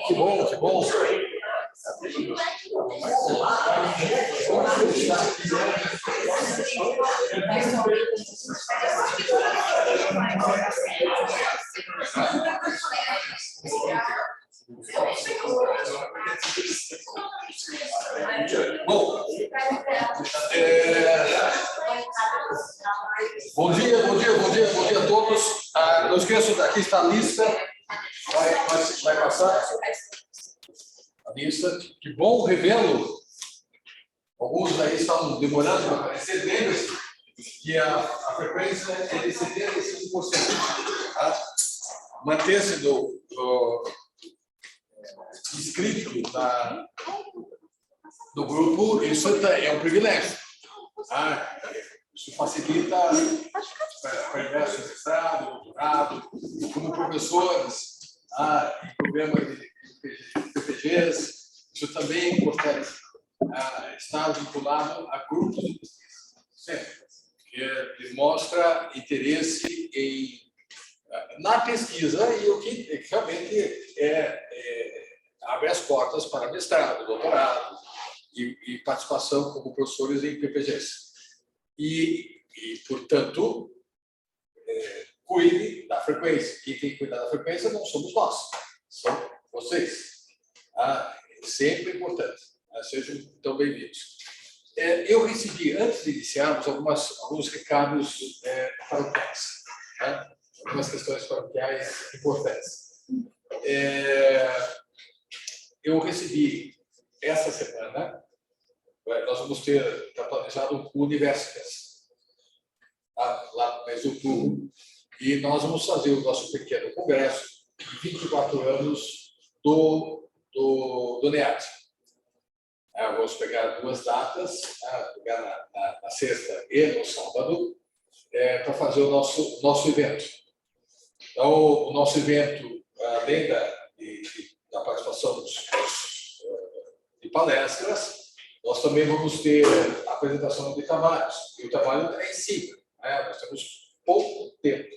Que bom, que bom. Bom, bom dia, bom dia, bom dia, bom dia a todos. Não esqueçam, aqui está a lista. Vai passar a lista. Que bom revê-lo. Alguns aí estão demorando para aparecer. Lembre-se que a frequência é de 75%. Tá? Manter-se inscrito no grupo, isso é um privilégio. Tá? Isso facilita para ingresso em mestrado, doutorado, como professores, em programas de PPGs. Isso também é importante. Estar vinculado a grupos de pesquisa, sempre, que mostra interesse na pesquisa e o que realmente abre as portas para mestrado, doutorado e participação como professores em PPGs. E portanto, cuide da frequência. Quem tem que cuidar da frequência não somos nós, são vocês. É sempre importante. Sejam tão bem-vindos. Eu recebi, antes de iniciarmos, alguns recados paroquiais, tá? Algumas questões paroquiais importantes. Eu recebi essa semana, nós vamos ter, está planejado o Universitas, lá no mês de outubro, e nós vamos fazer o nosso pequeno congresso de 24 anos do NEAD. Vamos pegar duas datas, pegar na sexta e no sábado, para fazer o nosso evento. Então, o nosso evento, além da participação de palestras, nós também vamos ter a apresentação de trabalhos. E o trabalho está em cima, né? Nós temos pouco tempo.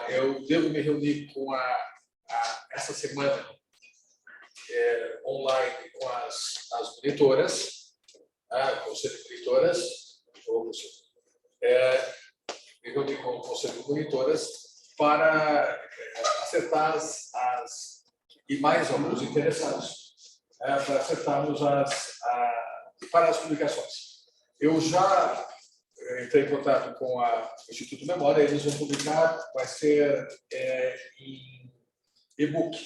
Eu devo me reunir com essa semana online com as monitoras, conselho de monitoras, me reunir com o conselho de monitoras para acertar e mais alguns interessados, para acertarmos para as publicações. Eu já entrei em contato com o Instituto Memória, eles vão publicar, vai ser em e-book.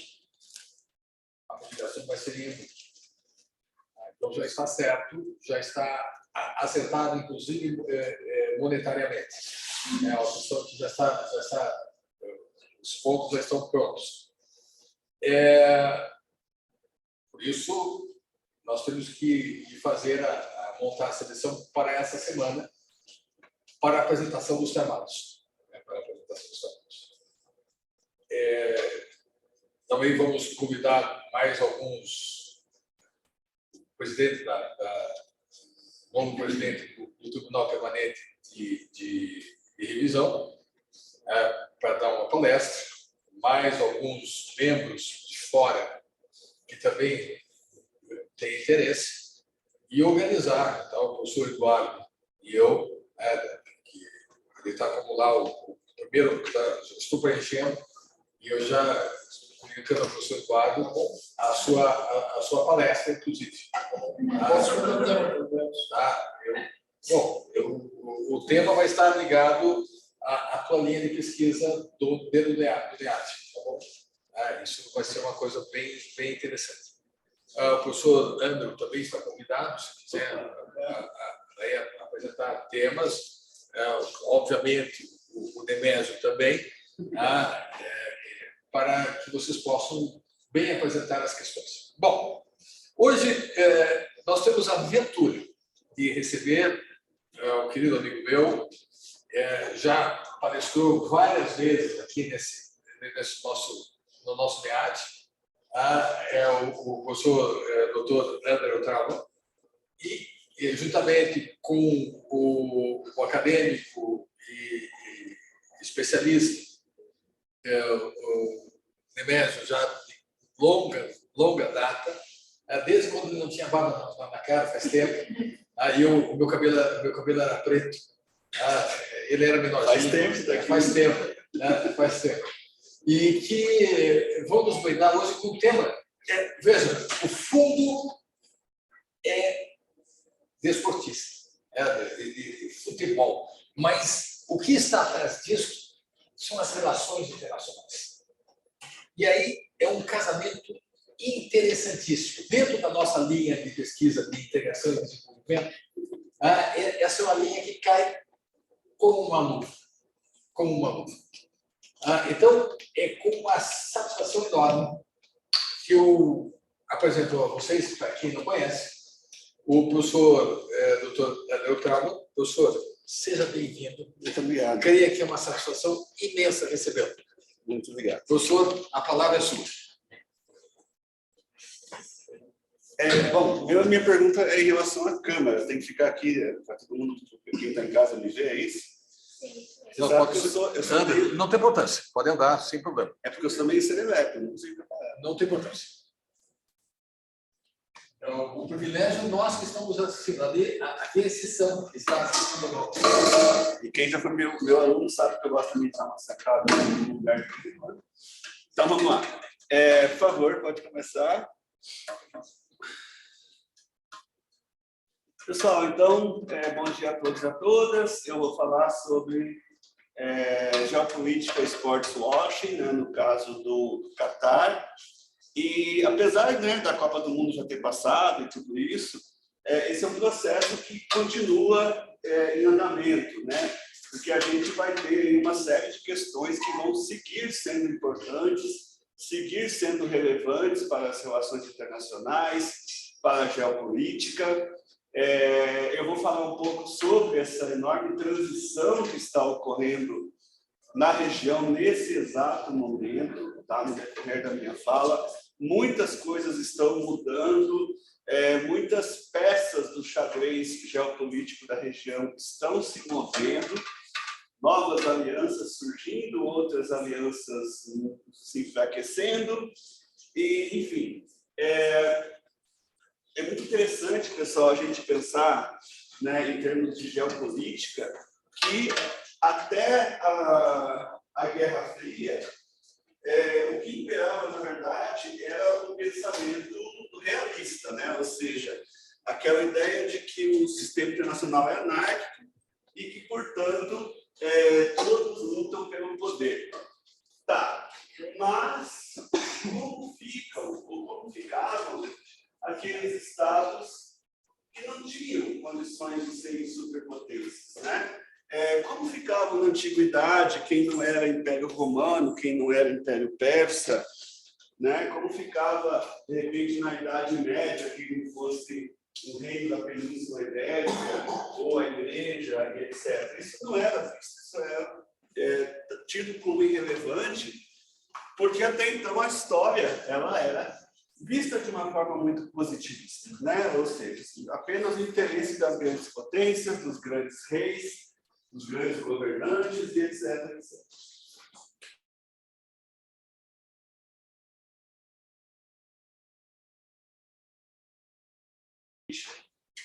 A publicação vai ser em e-book. Então já está certo, já está acertado, inclusive monetariamente. A opção que já está, os pontos já estão prontos. Por isso, nós temos que fazer montar a seleção para essa semana, para a apresentação dos trabalhos. Também vamos convidar mais alguns presidentes novo presidente do Tribunal Permanente de Revisão, para dar uma palestra, mais alguns membros de fora que também têm interesse, e organizar. Então, o professor Eduardo e eu, que ele está como lá o primeiro, estou preenchendo, e eu já comunicando ao professor Eduardo a sua palestra, inclusive. O tema vai estar ligado à tua linha de pesquisa do NEAD, tá bom? Isso vai ser uma coisa bem interessante. O professor Andrew também está convidado, se quiser apresentar temas. Obviamente, o Nemésio também. para que vocês possam bem apresentar as questões. Bom, hoje nós temos a ventura de receber um querido amigo meu, já palestrou várias vezes aqui no nosso MEAD, é o professor Dr. André Otrava, e juntamente com o acadêmico e especialista, o Nemésio, já de longa data, desde quando ele não tinha barba na cara, faz tempo, aí o meu cabelo era preto, ele era menorzinho. Faz tempo. Faz tempo. E que vamos brindar hoje com o tema. Veja, o fundo é desportista, de futebol, mas o que está atrás disso são as relações internacionais. E aí é um casamento interessantíssimo. Dentro da nossa linha de pesquisa de integração e desenvolvimento, essa é uma linha que cai como uma luva. Então, é com uma satisfação enorme que eu apresento a vocês, para quem não conhece, o professor Dr. Otrava. Professor, seja bem-vindo. Muito obrigado. Creio que é uma satisfação imensa recebê-lo. Muito obrigado. Professor, a palavra é sua. Bom, minha pergunta é em relação à câmera. Tem que ficar aqui para todo mundo, quem está em casa, me ver, é isso? Sim. Não tem importância, pode andar sem problema. É porque eu sou meio serelepe, não consigo preparar. Não tem importância. O privilégio nós que estamos assistindo ali, aqui é a exceção que está assistindo. E quem já foi meu aluno sabe que eu gosto de estar massacrado no lugar. Então vamos lá. Por favor, pode começar. Pessoal, então, bom dia a todos e a todas. Eu vou falar sobre geopolítica e sports washing, né, no caso do Catar. E apesar, né, da Copa do Mundo já ter passado e tudo isso, esse é um processo que continua em andamento, né? Porque a gente vai ter uma série de questões que vão seguir sendo importantes, seguir sendo relevantes para as relações internacionais, para a geopolítica. Eu vou falar um pouco sobre essa enorme transição que está ocorrendo na região nesse exato momento, tá? No decorrer da minha fala. Muitas coisas estão mudando, muitas peças do xadrez geopolítico da região estão se movendo, novas alianças surgindo, outras alianças se enfraquecendo, e, enfim, é muito interessante, pessoal, a gente pensar, né, em termos de geopolítica, que até a Guerra Fria, o que imperava, na verdade, era o pensamento realista, né? Ou seja, aquela ideia de que o sistema internacional é anárquico e que, portanto, todos lutam pelo poder. Tá, mas como ficavam aqueles estados que não tinham condições de serem superpotências, né? Como ficava na antiguidade quem não era Império Romano, quem não era Império Persa, né? Como ficava, de repente, na Idade Média, que não fosse o reino da Península Ibérica, ou a Igreja, e etc. Isso não era visto, isso era tido como irrelevante, porque até então a história ela era vista de uma forma muito positivista, né? Ou seja, apenas o interesse das grandes potências, dos grandes reis, dos grandes governantes, e etc. etc.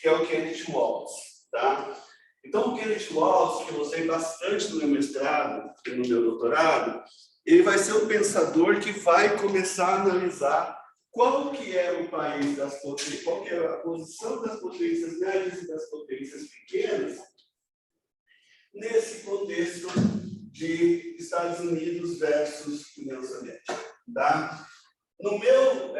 Que é o Kenneth Waltz, tá? Então, o Kenneth Waltz, que eu usei bastante no meu mestrado e no meu doutorado, ele vai ser o pensador que vai começar a analisar qual que é o país das potências, qual que é a posição das potências médias e das potências pequenas nesse contexto de Estados Unidos versus União Soviética, tá? No meu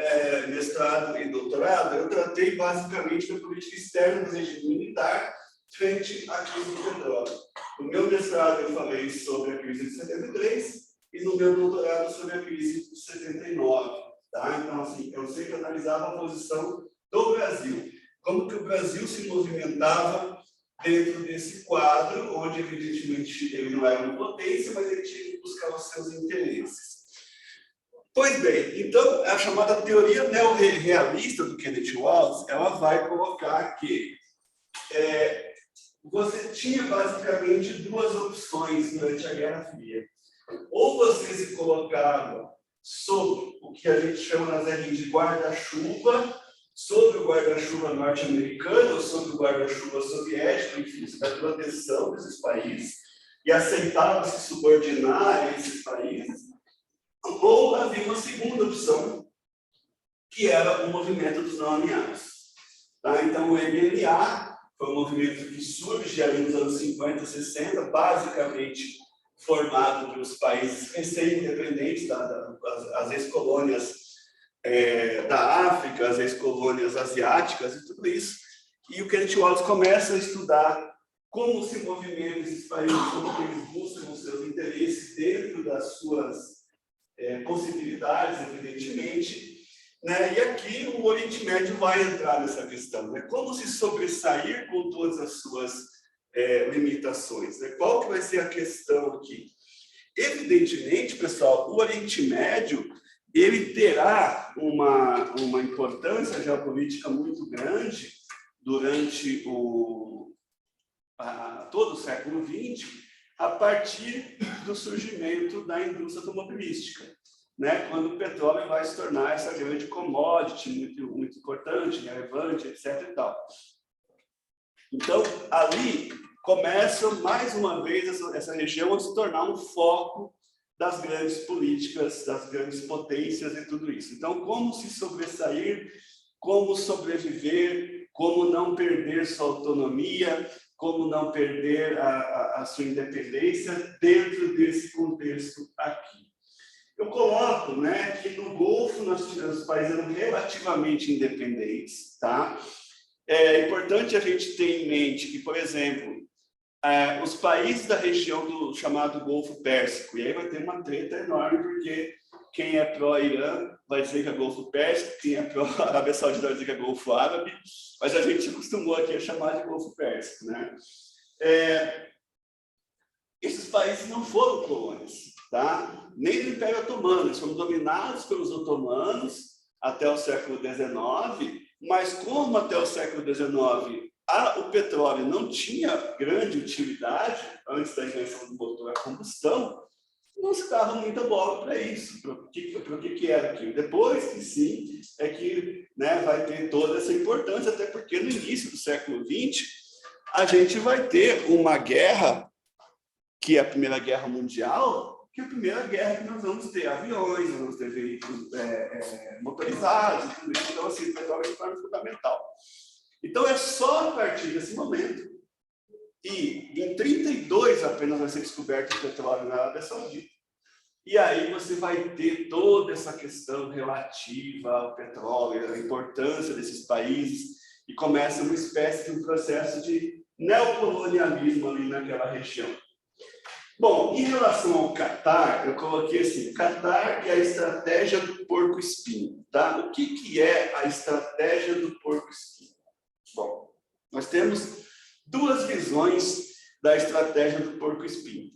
mestrado e doutorado, eu tratei basicamente da política externa do regime militar frente à crise do petróleo. No meu mestrado, eu falei sobre a crise de 73, e no meu doutorado sobre a crise de 79. Tá? Então, assim, eu sempre analisava a posição do Brasil, como que o Brasil se movimentava dentro desse quadro, onde, evidentemente, ele não era uma potência, mas ele tinha que buscar os seus interesses. Pois bem, então, a chamada teoria neorrealista do Kenneth Waltz, ela vai colocar que você tinha basicamente duas opções durante a Guerra Fria. Ou você se colocava sob o que a gente chama nas regras de guarda-chuva, sobre o guarda-chuva norte-americano, ou sobre o guarda-chuva soviético, enfim, da proteção desses países, e aceitava se subordinar a esses países, ou havia uma segunda opção, que era o movimento dos não-alinhados. Tá? Então, o MNA foi um movimento que surge ali nos anos 50, 60, basicamente formado pelos países recém-independentes, as ex-colônias da África, as ex-colônias asiáticas e tudo isso. E o Kenneth Waltz começa a estudar como se movimentam esses países, como eles buscam os seus interesses dentro das suas possibilidades, evidentemente. Né? E aqui o Oriente Médio vai entrar nessa questão. Né? Como se sobressair com todas as suas limitações? Né? Qual que vai ser a questão aqui? Evidentemente, pessoal, o Oriente Médio ele terá uma importância geopolítica muito grande durante todo o século XX, a partir do surgimento da indústria automobilística, né? Quando o petróleo vai se tornar essa grande commodity muito, muito importante, relevante, etc. E tal. Então, ali começa, mais uma vez, essa região a se tornar um foco das grandes políticas, das grandes potências e tudo isso. Então, como se sobressair, como sobreviver, como não perder sua autonomia, como não perder a sua independência dentro desse contexto aqui. Eu coloco, né, que no Golfo os países eram relativamente independentes, tá? É importante a gente ter em mente que, por exemplo, os países da região do chamado Golfo Pérsico, e aí vai ter uma treta enorme, porque quem é pró-Irã vai dizer que é Golfo Pérsico, quem é pró-Arábia Saudita vai dizer que é Golfo Árabe, mas a gente acostumou aqui a chamar de Golfo Pérsico, né? Esses países não foram colônias, tá? Nem do Império Otomano, eles foram dominados pelos otomanos até o século XIX, mas como até o século XIX o petróleo não tinha grande utilidade antes da invenção do motor a combustão, não se dava muita bola para isso, para o que era aquilo. Depois que sim, é que, né, vai ter toda essa importância, até porque no início do século XX, a gente vai ter uma guerra, que é a Primeira Guerra Mundial, que é a primeira guerra que nós vamos ter aviões, nós vamos ter veículos motorizados, e tudo isso. Então, assim, o petróleo se torna fundamental. Então, é só a partir desse momento, e em 1932 apenas vai ser descoberto o petróleo na Arábia Saudita, e aí você vai ter toda essa questão relativa ao petróleo, a importância desses países, e começa uma espécie de um processo de neocolonialismo ali naquela região. Bom, em relação ao Catar, eu coloquei assim, Catar é a estratégia do porco-espinho, tá? O que é a estratégia do porco-espinho? Bom, nós temos duas visões da estratégia do porco-espinho.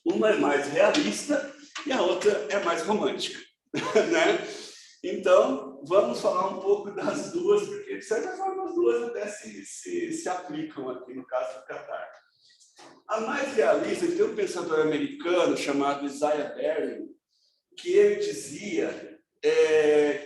Uma é mais realista e a outra é mais romântica, né? Então, vamos falar um pouco das duas, porque de certa forma as duas até se aplicam aqui no caso do Catar. A mais realista, tem um pensador americano chamado Isaiah Berlin, que ele dizia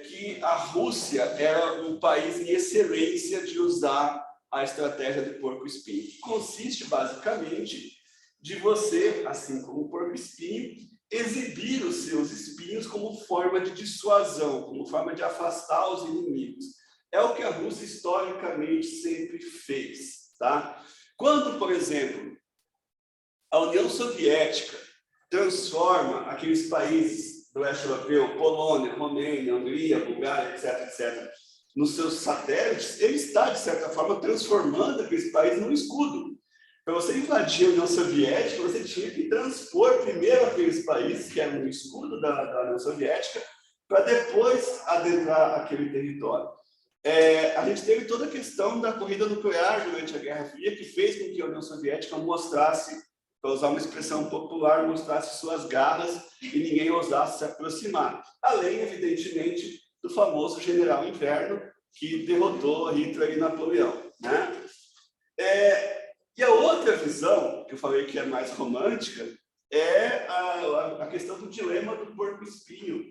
que a Rússia era um país em excelência de usar a estratégia do porco-espinho, que consiste basicamente de você, assim como o porco-espinho, exibir os seus espinhos como forma de dissuasão, como forma de afastar os inimigos. É o que a Rússia historicamente sempre fez, tá? Quando, por exemplo, a União Soviética transforma aqueles países do leste europeu, Polônia, Romênia, Hungria, Bulgária, etc., nos seus satélites, ele está, de certa forma, transformando aqueles países num escudo. Para você invadir a União Soviética, você tinha que transpor primeiro aqueles países que eram no escudo da União Soviética, para depois adentrar aquele território. A gente teve toda a questão da corrida nuclear durante a Guerra Fria, que fez com que a União Soviética mostrasse, para usar uma expressão popular, mostrasse suas garras e ninguém ousasse se aproximar. Além, evidentemente, do famoso General Inverno, que derrotou Hitler e Napoleão, né? E a outra visão, que eu falei que é mais romântica, é a questão do dilema do porco-espinho,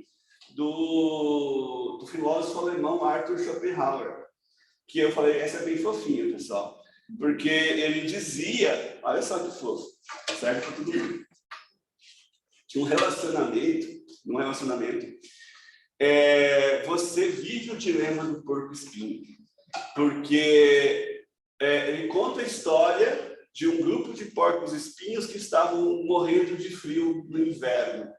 do filósofo alemão Arthur Schopenhauer, que eu falei, essa é bem fofinha, pessoal, porque ele dizia, olha só que fofo, serve para todo mundo, que num relacionamento, você vive o dilema do porco-espinho, porque ele conta a história de um grupo de porcos-espinhos que estavam morrendo de frio no inverno.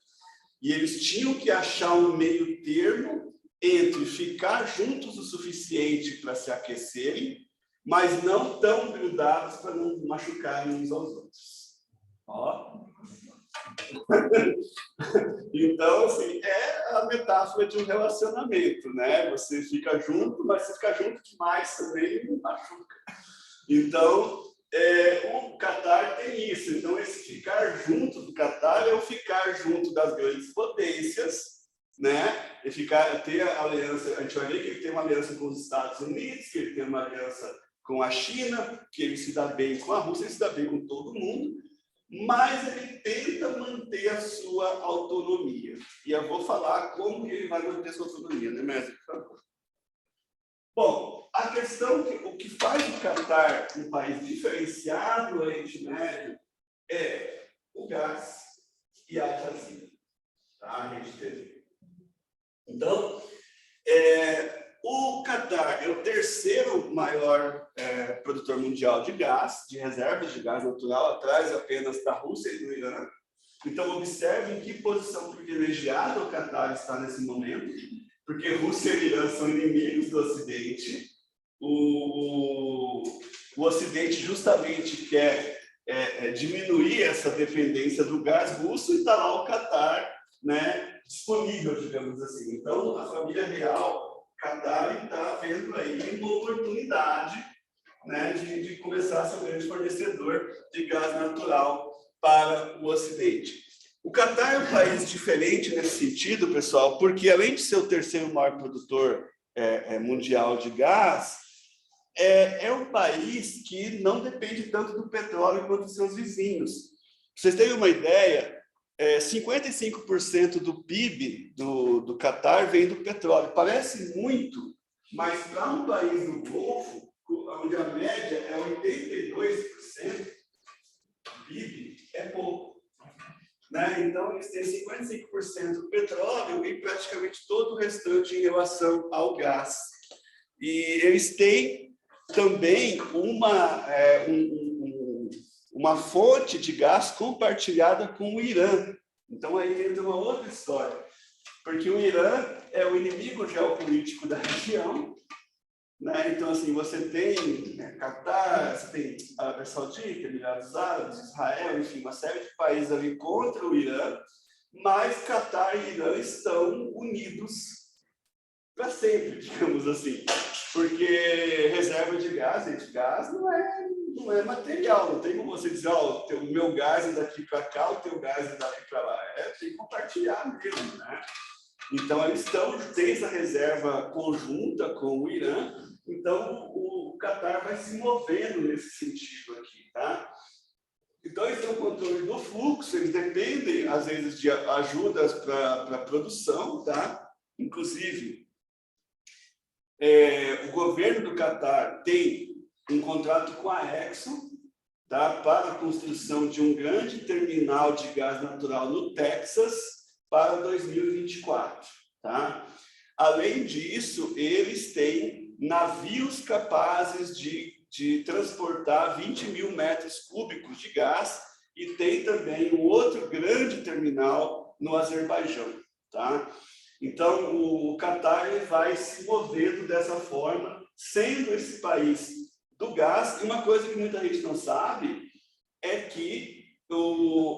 E eles tinham que achar um meio termo entre ficar juntos o suficiente para se aquecerem, mas não tão grudados para não machucarem uns aos outros. Ó. Então, assim, é a metáfora de um relacionamento, né? Você fica junto, mas se ficar junto demais também machuca. Então, o Catar tem isso. Então, esse ficar junto do Catar é o ficar junto das grandes potências, né? E ter a aliança. A gente vai ver que ele tem uma aliança com os Estados Unidos, que ele tem uma aliança com a China, que ele se dá bem com a Rússia, ele se dá bem com todo mundo, mas ele tenta manter a sua autonomia. E eu vou falar como ele vai manter a sua autonomia, né, Mestre? Por favor. Bom, a questão, o que faz o Catar um país diferenciado no Oriente Médio é o gás e a Al Jazeera. Tá? A gente teve. Então, o Catar é o terceiro maior produtor mundial de gás, de reservas de gás natural, atrás apenas da Rússia e do Irã. Então, observe em que posição privilegiada o Catar está nesse momento, porque Rússia e Irã são inimigos do Ocidente. O Ocidente justamente quer diminuir essa dependência do gás russo e está lá o Catar, né, disponível, digamos assim. Então, a família real Catar está vendo aí uma oportunidade, né, de começar a ser um grande fornecedor de gás natural para o Ocidente. O Catar é um país diferente nesse sentido, pessoal, porque além de ser o terceiro maior produtor mundial de gás, é um país que não depende tanto do petróleo quanto os seus vizinhos. Para vocês terem uma ideia, 55% do PIB do Catar vem do petróleo. Parece muito, mas para um país do Golfo, onde a média é 82% do PIB, é pouco. Né? Então, eles têm 55% do petróleo e praticamente todo o restante em relação ao gás. E eles têm também uma fonte de gás compartilhada com o Irã. Então, aí entra uma outra história, porque o Irã é o inimigo geopolítico da região, né? Então, assim, você tem Catar, você tem Arábia Saudita, Emirados Árabes, Israel, enfim, uma série de países ali contra o Irã, mas Catar e Irã estão unidos para sempre, digamos assim, porque reserva de gás, não é material, não tem como você dizer, o meu gás é daqui para cá, o teu gás é daqui para lá, tem que compartilhar mesmo, né? Então, eles estão desde a reserva conjunta com o Irã, então o Catar vai se movendo nesse sentido aqui, tá? Então, eles têm o controle do fluxo, eles dependem, às vezes, de ajudas para a produção, tá? Inclusive, o governo do Catar tem um contrato com a Exxon, tá? Para a construção de um grande terminal de gás natural no Texas, para 2024, tá? Além disso, eles têm navios capazes de transportar 20 mil metros cúbicos de gás e tem também um outro grande terminal no Azerbaijão, tá? Então, o Catar vai se movendo dessa forma, sendo esse país do gás. E uma coisa que muita gente não sabe é que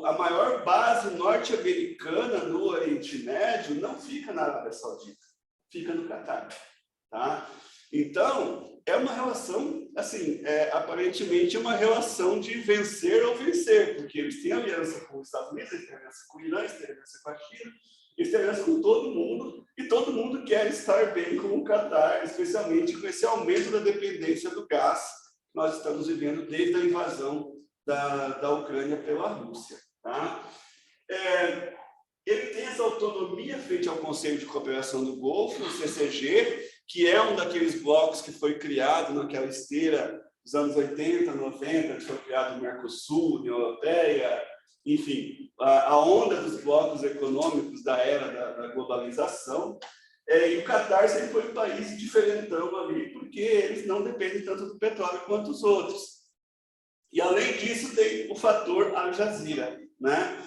a maior base norte-americana no Oriente Médio não fica na Arábia Saudita, fica no Catar. Tá? Então, é uma relação, assim, aparentemente uma relação de vencer ou vencer, porque eles têm aliança com os Estados Unidos, eles têm aliança com o Irã, eles têm aliança com a China, eles têm aliança com todo mundo, e todo mundo quer estar bem com o Catar, especialmente com esse aumento da dependência do gás que nós estamos vivendo desde a invasão da Ucrânia pela Rússia. Tá? Ele tem essa autonomia frente ao Conselho de Cooperação do Golfo, o CCG, que é um daqueles blocos que foi criado naquela esteira dos anos 80, 90, que foi criado o Mercosul, União Europeia, enfim, a onda dos blocos econômicos da era da globalização. E o Catar sempre foi um país diferentão ali, porque eles não dependem tanto do petróleo quanto os outros. E, além disso, tem o fator Al Jazeera, né?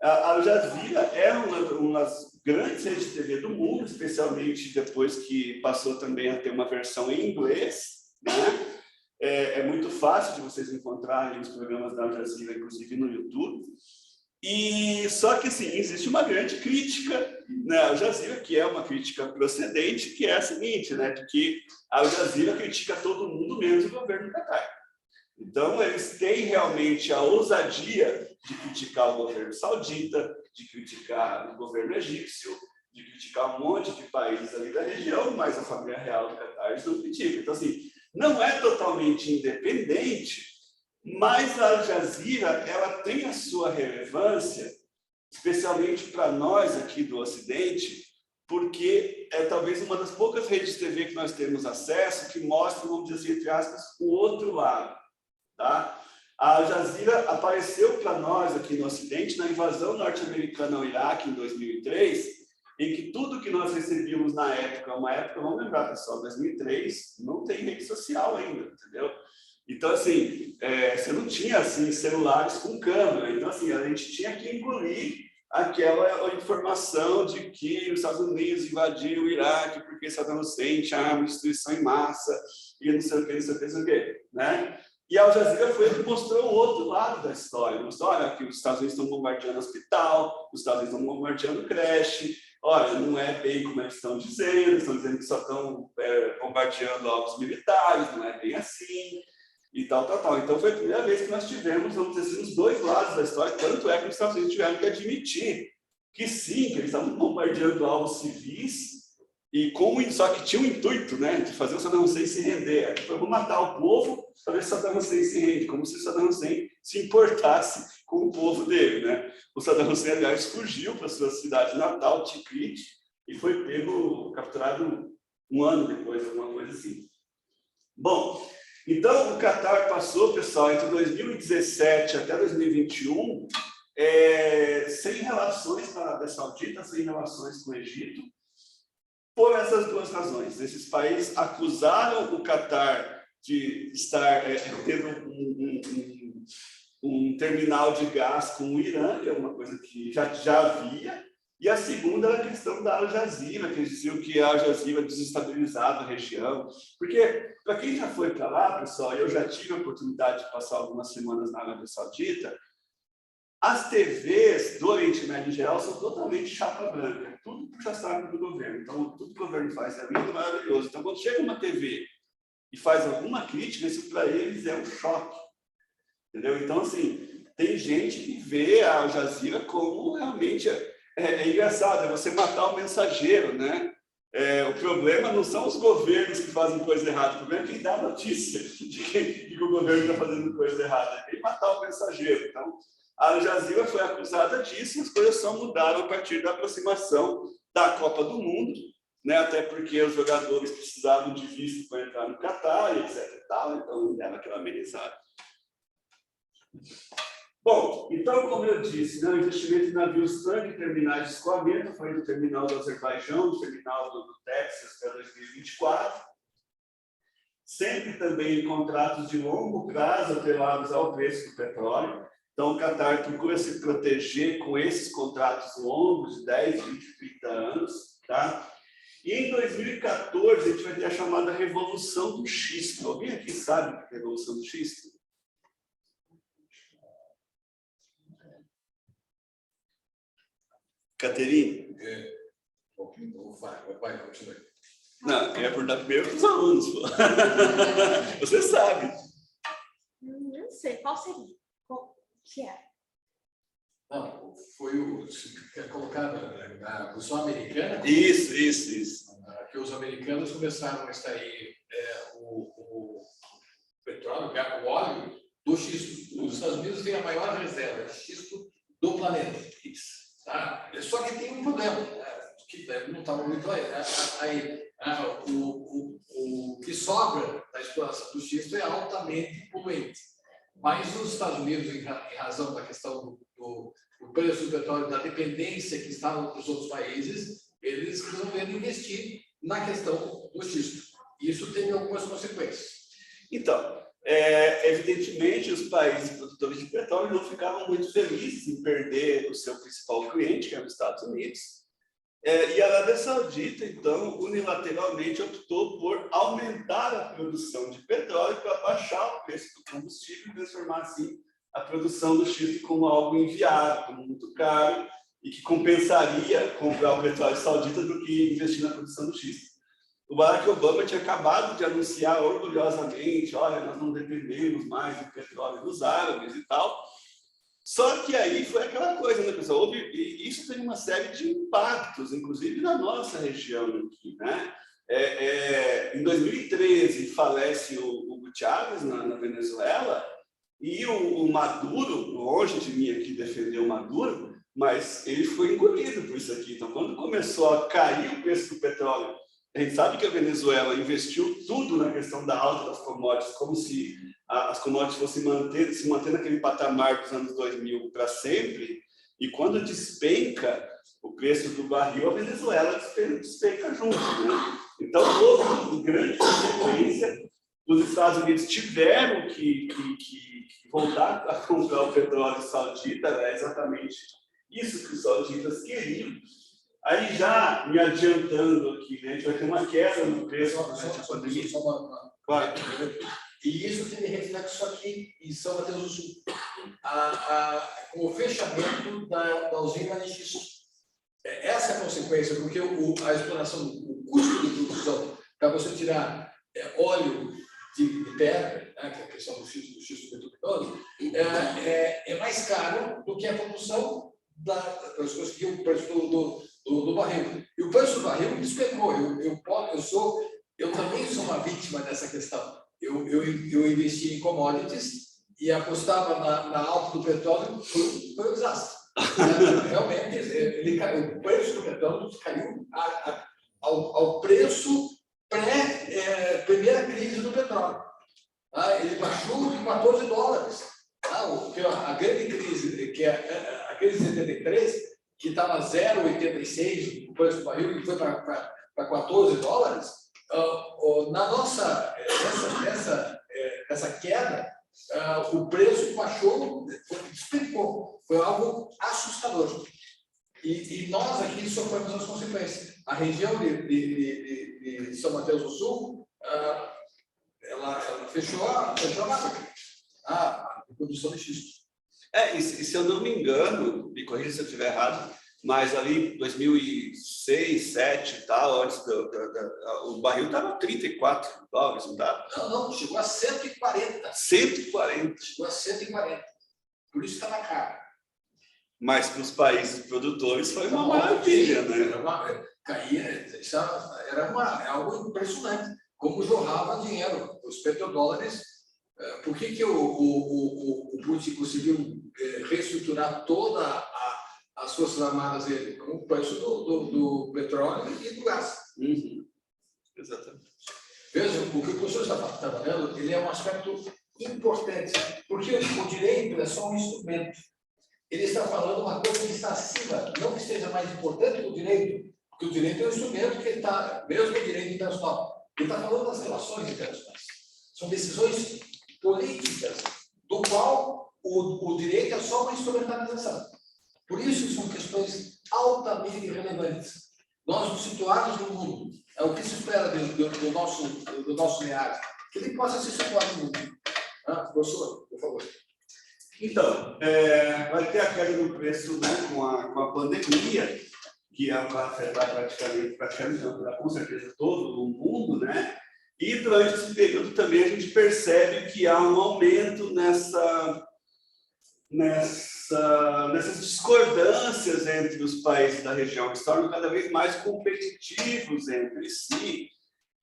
A Al Jazeera é uma das grandes redes de TV do mundo, especialmente depois que passou também a ter uma versão em inglês, né? É muito fácil de vocês encontrarem os programas da Al Jazeera, inclusive no YouTube. E só que, assim, existe uma grande crítica, né, à Al Jazeera, que é uma crítica procedente, que é a seguinte, né, de que a Al Jazeera critica todo mundo menos o governo do Catar. Então, eles têm realmente a ousadia de criticar o governo saudita, de criticar o governo egípcio, de criticar um monte de países ali da região, mas a família real do Catar eles não criticam. Então, assim, não é totalmente independente, mas a Al Jazeera ela tem a sua relevância, especialmente para nós aqui do Ocidente, porque é talvez uma das poucas redes de TV que nós temos acesso que mostram, vamos dizer assim, entre aspas, o outro lado. Tá? A Al Jazeera apareceu para nós aqui no Ocidente na invasão norte-americana ao Iraque em 2003, em que tudo que nós recebíamos na época, uma época, vamos lembrar, pessoal, 2003, não tem rede social ainda, entendeu? Então, assim, você não tinha assim, celulares com câmera, então, assim, a gente tinha que engolir aquela informação de que os Estados Unidos invadiram o Iraque porque Saddam Hussein tinha arma de destruição em massa e não sei o que, não sei o que, não sei o que, né? E a Al Jazeera foi que mostrou o outro lado da história. Mostrou, olha, que os Estados Unidos estão bombardeando hospital, os Estados Unidos estão bombardeando creche. Olha, não é bem como eles estão dizendo que só estão bombardeando alvos militares, não é bem assim, e tal. Então, foi a primeira vez que nós tivemos, vamos dizer assim, os dois lados da história, tanto é que os Estados Unidos tiveram que admitir que sim, que eles estavam bombardeando alvos civis, só que tinha o intuito, né, de fazer o Saddam Hussein se render. Então, vamos matar o povo para ver se o Saddam Hussein se rende, como se o Saddam Hussein se importasse com o povo dele, né? O Saddam Hussein, aliás, fugiu para sua cidade natal, Tikrit, e foi capturado um ano depois, alguma coisa assim. Bom, então o Catar passou, pessoal, entre 2017 até 2021, sem relações com a Arábia Saudita, sem relações com o Egito, por essas duas razões. Esses países acusaram o Catar de estar tendo um terminal de gás com o Irã, que é uma coisa que já havia, e a segunda era a questão da Al Jazeera, que eles diziam que a Al Jazeera desestabilizava a região. Porque, para quem já foi para lá, pessoal, eu já tive a oportunidade de passar algumas semanas na Arábia Saudita, as TVs do Oriente Médio em geral são totalmente chapa branca, tudo puxa-saco do governo. Então, tudo que o governo faz é lindo, maravilhoso. Então, quando chega uma TV e faz alguma crítica, isso para eles é um choque. Entendeu? Então, assim, tem gente que vê a Al Jazeera como realmente engraçado, é você matar o mensageiro, né? O problema não são os governos que fazem coisa errada, o problema é quem dá a notícia de que o governo está fazendo coisa errada, é quem matar o mensageiro. Então, a Al Jazeera foi acusada disso e as coisas só mudaram a partir da aproximação da Copa do Mundo, né? Até porque os jogadores precisavam de visto para entrar no Catar, etc. E tal, então deram aquela amenizada. Bom, então, como eu disse, né, o investimento em navios tanque e terminais de escoamento foi do terminal do Azerbaijão, do terminal do Texas para 2024. Sempre também em contratos de longo prazo atrelados ao preço do petróleo. Então, o Catar procura se proteger com esses contratos longos, de 10, 20, 30 anos. Tá? E em 2014, a gente vai ter a chamada Revolução do Xisto. Alguém aqui sabe o que é a Revolução do Xisto? Caterine? Vai, continua. Não, eu ia perguntar primeiro para os alunos. Pô. Você sabe. Não sei, qual seria? Qual que é? Não, foi o que é colocado na Constituição Americana. Isso. Que os americanos começaram a extrair o petróleo, o óleo, do xisto. Os Estados Unidos têm a maior reserva de xisto do planeta. Tá? Só que tem um problema, que não estava muito aí. O que sobra da exploração do xisto é altamente poluente. Mas os Estados Unidos, em razão da questão do preço do petróleo, da dependência que estavam dos outros países, eles resolveram investir na questão do xisto. Isso teve algumas consequências. Então, evidentemente, os países produtores de petróleo não ficavam muito felizes em perder o seu principal cliente, que é os Estados Unidos. E a Arábia Saudita, então, unilateralmente optou por aumentar a produção de petróleo para baixar o preço do combustível e transformar, assim, a produção do xisto como algo inviável, como muito caro, e que compensaria comprar o petróleo saudita do que investir na produção do xisto. O Barack Obama tinha acabado de anunciar orgulhosamente, olha, nós não dependemos mais do petróleo dos árabes e tal. Só que aí foi aquela coisa, né, pessoal? E isso teve uma série de impactos, inclusive na nossa região aqui, né? Em 2013, falece o Hugo Chávez na Venezuela, e o Maduro, longe de mim aqui defender o Maduro, mas ele foi engolido por isso aqui. Então, quando começou a cair o preço do petróleo, a gente sabe que a Venezuela investiu tudo na questão da alta das commodities, como se as commodities fossem se manter naquele patamar dos anos 2000 para sempre, e quando despenca o preço do barril, a Venezuela despenca junto, né? Então, houve uma grande consequência. Os Estados Unidos tiveram que voltar a comprar o petróleo saudita, é exatamente isso que os sauditas queriam. Aí, já me adiantando aqui, né, a gente vai ter uma queda no preço durante a pandemia. Claro. E isso teve reflexo aqui em São Mateus do Sul, com o fechamento da usina de xisto. Essa é a consequência, porque a exploração, o custo de produção, para você tirar óleo de pedra, né, que é a questão do xisto bituminose, é mais caro do que a produção das coisas que o preço do barril. E o preço do barril despencou. Eu também sou uma vítima dessa questão. Eu investi em commodities e apostava na alta do petróleo, foi um desastre. Realmente, o preço do petróleo caiu ao preço pré-primeira crise do petróleo. Ele baixou de $14. A grande crise, que é a crise de 73, que estava 0,86 o preço do barril, e foi para $14, na nossa essa queda, o preço baixou, despencou, foi algo assustador. E nós aqui sofremos as consequências. A região de São Mateus do Sul, ela fechou a fábrica, a produção de xisto. E se eu não me engano, me corrija se eu estiver errado, mas ali em 2006, 2007 e tal, antes o barril estava $34, não estava? Não, chegou a 140. 140. Chegou a 140. Por isso estava caro. Mas para os países produtores foi uma maravilha, né? Era algo impressionante. Como jorrava dinheiro, os petrodólares. Por que o Putin conseguiu reestruturar toda as forças armadas dele? Com o preço do petróleo e do gás. Uhum. Exatamente. Veja, o que o professor está falando, ele é um aspecto importante, porque o direito é só um instrumento. Ele está falando uma coisa que está acima, não que seja mais importante que o direito, porque o direito é um instrumento que ele está, mesmo o direito internacional, ele está falando das relações internacionais. São decisões políticas, do qual o direito é só uma instrumentalização. Por isso, são questões altamente relevantes. Nós nos situarmos no mundo, é o que se espera do nosso meado, que ele possa se situar no mundo. Professor, por favor. Então, vai ter a queda do preço, né, com a pandemia, que vai afetar praticamente não, com certeza todo o mundo, né? E durante esse período também a gente percebe que há um aumento nessas discordâncias entre os países da região, que se tornam cada vez mais competitivos entre si.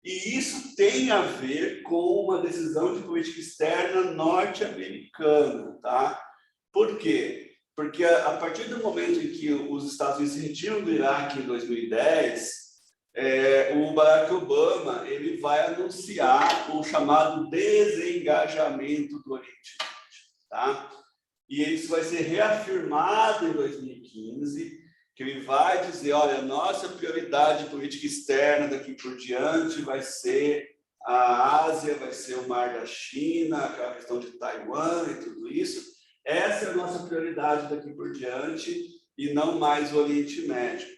E isso tem a ver com uma decisão de política externa norte-americana, tá? Por quê? Porque a partir do momento em que os Estados Unidos se retiram do Iraque em 2010, o Barack Obama ele vai anunciar o chamado desengajamento do Oriente Médio, tá? E isso vai ser reafirmado em 2015, que ele vai dizer, olha, nossa prioridade política externa daqui por diante vai ser a Ásia, vai ser o Mar da China, aquela questão de Taiwan e tudo isso. Essa é a nossa prioridade daqui por diante e não mais o Oriente Médio.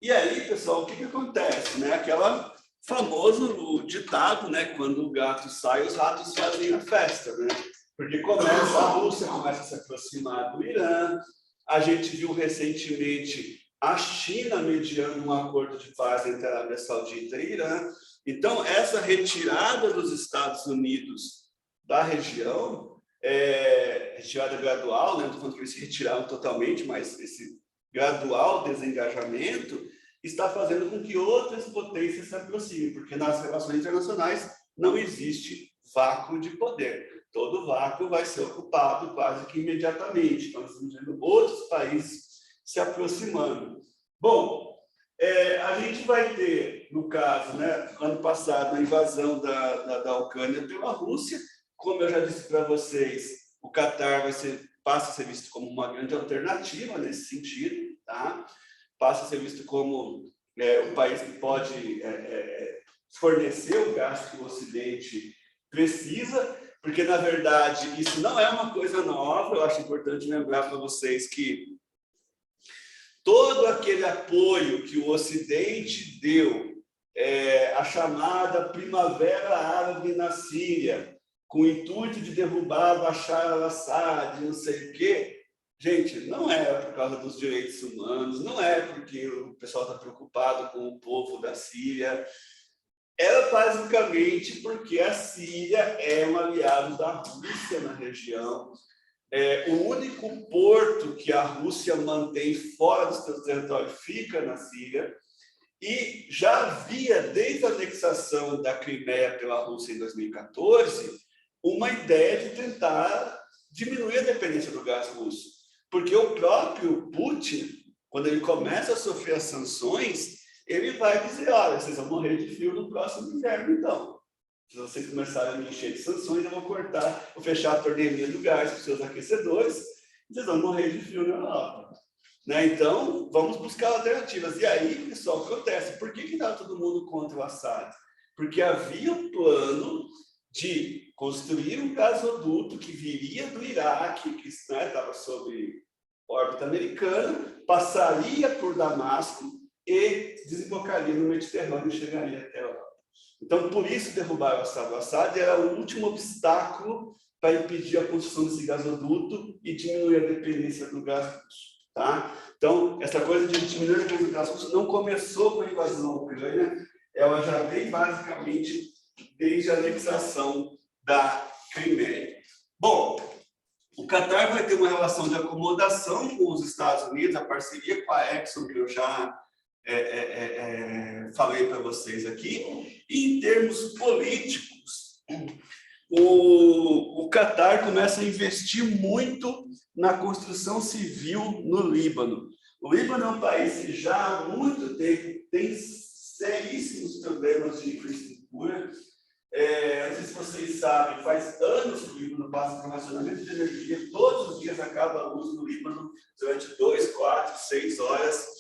E aí, pessoal, o que acontece? Né? Aquela famoso ditado, né? Quando o gato sai, os ratos fazem a festa, né? Porque a Rússia começa a se aproximar do Irã. A gente viu recentemente a China mediando um acordo de paz entre a Arábia Saudita e Irã. Então, essa retirada dos Estados Unidos da região, retirada gradual, né? Não estou falando que eles se retiraram totalmente, mas esse gradual desengajamento está fazendo com que outras potências se aproximem, porque nas relações internacionais não existe vácuo de poder. Todo vácuo vai ser ocupado quase que imediatamente. Então, estamos vendo outros países se aproximando. Bom, a gente vai ter, no caso, né, ano passado, a invasão da Ucrânia pela Rússia. Como eu já disse para vocês, o Catar passa a ser visto como uma grande alternativa nesse sentido, tá? Passa a ser visto como um país que pode fornecer o gás que o Ocidente precisa, porque, na verdade, isso não é uma coisa nova. Eu acho importante lembrar para vocês que todo aquele apoio que o Ocidente deu à chamada Primavera Árabe na Síria, com o intuito de derrubar Bashar al-Assad, não sei o quê, gente, não é por causa dos direitos humanos, não é porque o pessoal está preocupado com o povo da Síria. Era basicamente porque a Síria é um aliado da Rússia na região. O único porto que a Rússia mantém fora do seu território fica na Síria. E já havia, desde a anexação da Crimeia pela Rússia em 2014, uma ideia de tentar diminuir a dependência do gás russo. Porque o próprio Putin, quando ele começa a sofrer as sanções, ele vai dizer, olha, vocês vão morrer de frio no próximo inverno, então. Se vocês começarem a me encher de sanções, eu vou fechar a torneirinha do gás para os seus aquecedores, e vocês vão morrer de frio na Europa. Né? Então, vamos buscar alternativas. E aí, pessoal, o que acontece? Por que estava todo mundo contra o Assad? Porque havia um plano de construir um gasoduto que viria do Iraque, que estava sob órbita americana, passaria por Damasco, e desembocaria no Mediterrâneo e chegaria até a Europa. Então, por isso, derrubar o Assad era o último obstáculo para impedir a construção desse gasoduto e diminuir a dependência do gás russo. Tá? Então, essa coisa de diminuir a dependência do gás russo não começou com a invasão da Ucrânia, ela já vem basicamente desde a anexação da Crimeia. Bom, o Catar vai ter uma relação de acomodação com os Estados Unidos, a parceria com a Exxon, que eu já falei para vocês aqui. E em termos políticos, o Catar começa a investir muito na construção civil no Líbano. O Líbano é um país que já há muito tempo tem seríssimos problemas de infraestrutura. Não sei se vocês sabem, faz anos que o Líbano passa por um racionamento de energia. Todos os dias acaba a luz no Líbano durante 2, 4, 6 horas.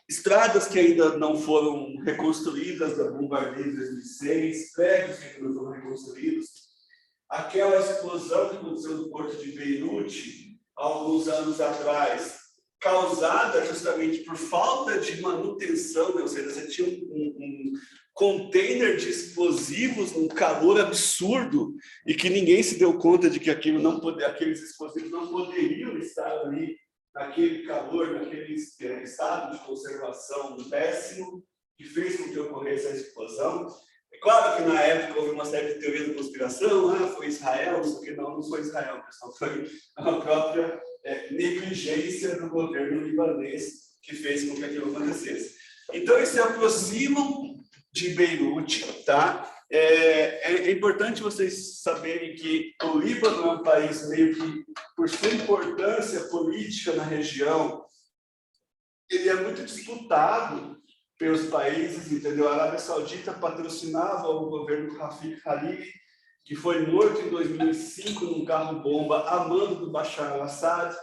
Estradas que ainda não foram reconstruídas da bombardeio de 2006, prédios que ainda não foram reconstruídos. Aquela explosão que aconteceu no porto de Beirute, há alguns anos atrás, causada justamente por falta de manutenção, né? Ou seja, você tinha um container de explosivos num calor absurdo e que ninguém se deu conta de que aqueles explosivos não poderiam estar ali naquele calor, naquele estado de conservação péssimo, que fez com que ocorresse a explosão. É claro que na época houve uma série de teorias da conspiração, foi Israel, não sei o que, não foi Israel, pessoal, foi a própria negligência do governo libanês que fez com que aquilo acontecesse. Então, eles se aproximam de Beirute, tá? É importante vocês saberem que o Líbano é um país meio que, por sua importância política na região, ele é muito disputado pelos países, entendeu? A Arábia Saudita patrocinava o governo do Rafik Hariri, que foi morto em 2005 num carro-bomba a mando do Bashar al-Assad,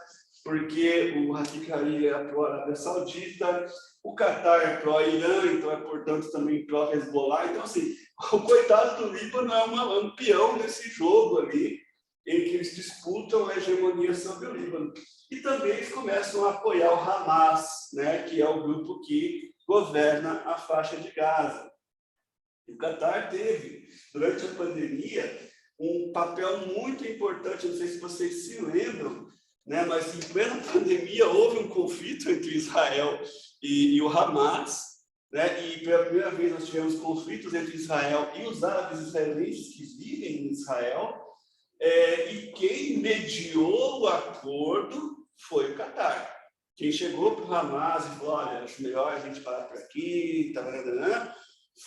porque o Rafik Hariri era pró-Arábia Saudita, o Catar é pró-Irã, então é, portanto, também pró-Hezbollah. Então, assim, o coitado do Líbano é um peão desse jogo ali, em que eles disputam a hegemonia sobre o Líbano. E também eles começam a apoiar o Hamas, né, que é o grupo que governa a faixa de Gaza. O Catar teve, durante a pandemia, um papel muito importante, não sei se vocês se lembram, né, mas em plena pandemia houve um conflito entre Israel e o Hamas, né, e pela primeira vez nós tivemos conflitos entre Israel e os árabes israelenses que vivem em Israel, e quem mediou o acordo foi o Catar. Quem chegou para o Hamas e falou, olha, acho melhor a gente parar por aqui,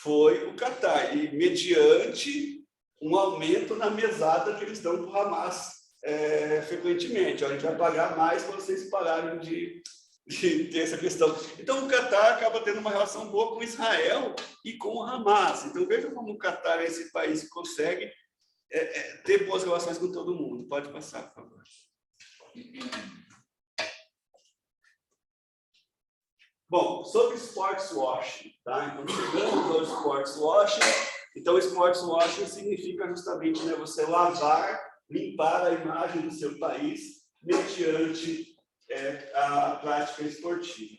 foi o Catar, e mediante um aumento na mesada que eles dão para o Hamas frequentemente. A gente vai pagar mais para vocês pararem de ter essa questão. Então, o Catar acaba tendo uma relação boa com Israel e com o Hamas. Então, veja como o Catar é esse país que consegue ter boas relações com todo mundo. Pode passar, por favor. Bom, sobre sports washing, tá? Então, chegamos ao sports washing. Então, sports washing significa justamente, né, você lavar, limpar a imagem do seu país mediante a prática esportiva.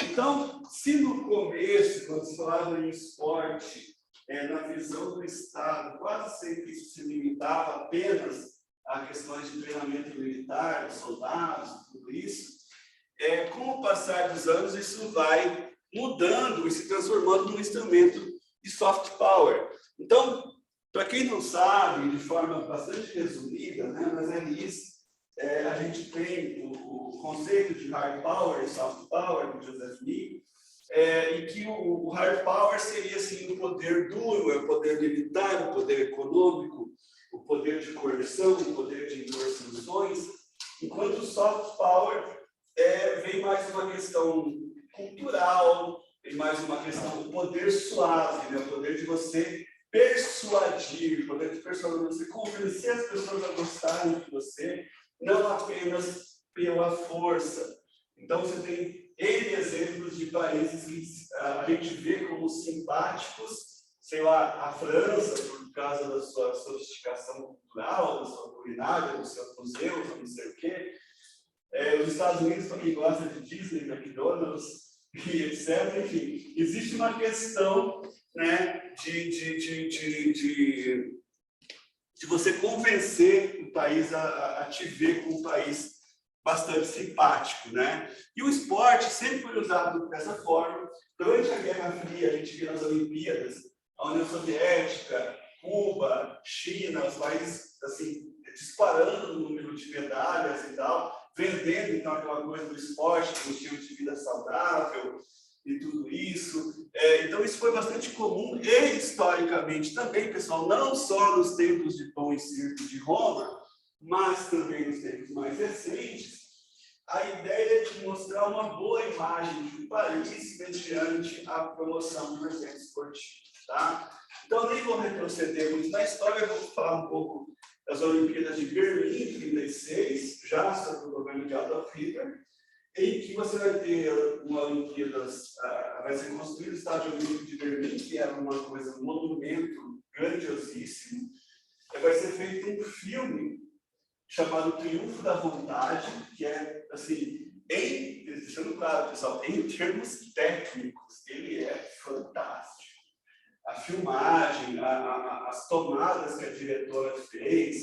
Então, se no começo, quando se falava em esporte, na visão do Estado, quase sempre isso se limitava apenas a questões de treinamento militar, soldados, tudo isso, com o passar dos anos, isso vai mudando e se transformando num instrumento de soft power. Então, para quem não sabe, de forma bastante resumida, né, nas RIs, a gente tem o conceito de hard power e soft power, do Joseph Lee, e que o hard power seria assim, o poder duro, o poder militar, o poder econômico, o poder de coerção, o poder de impor sanções, enquanto o soft power vem mais uma questão cultural, vem mais uma questão do poder suave, né? O poder de você persuadir, o poder de você convencer as pessoas a gostarem de você, não apenas pela força. Então, você tem N exemplos de países que a gente vê como simpáticos, sei lá, a França, por causa da sua sofisticação cultural, da sua culinária, dos seus museus, não sei o quê. Os Estados Unidos, para quem gosta de Disney, McDonald's e etc. Enfim, existe uma questão, né, de você convencer o país a te ver como um país bastante simpático, né? E o esporte sempre foi usado dessa forma. Durante a Guerra Fria, a gente viu nas Olimpíadas, a União Soviética, Cuba, China, os países assim, disparando no número de medalhas e tal, vendendo então aquela coisa do esporte, do estilo de vida saudável e tudo isso. Então isso foi bastante comum e historicamente também, pessoal, não só nos tempos de pão e circo de Roma, mas também nos tempos mais recentes. A ideia é de mostrar uma boa imagem do país mediante a promoção do evento esportivo, tá? Então, nem vou retroceder muito na história, eu vou falar um pouco das Olimpíadas de Berlim, em 1936, já sob o governo de Adolf Hitler, em que você vai ter uma Olimpíadas, vai ser construído o Estádio Olímpico de Berlim, que era uma coisa, um monumento grandiosíssimo. Vai ser feito um filme chamado Triunfo da Vontade, que é, assim, deixando claro, pessoal, em termos técnicos, ele é fantástico. A filmagem, as tomadas que a diretora fez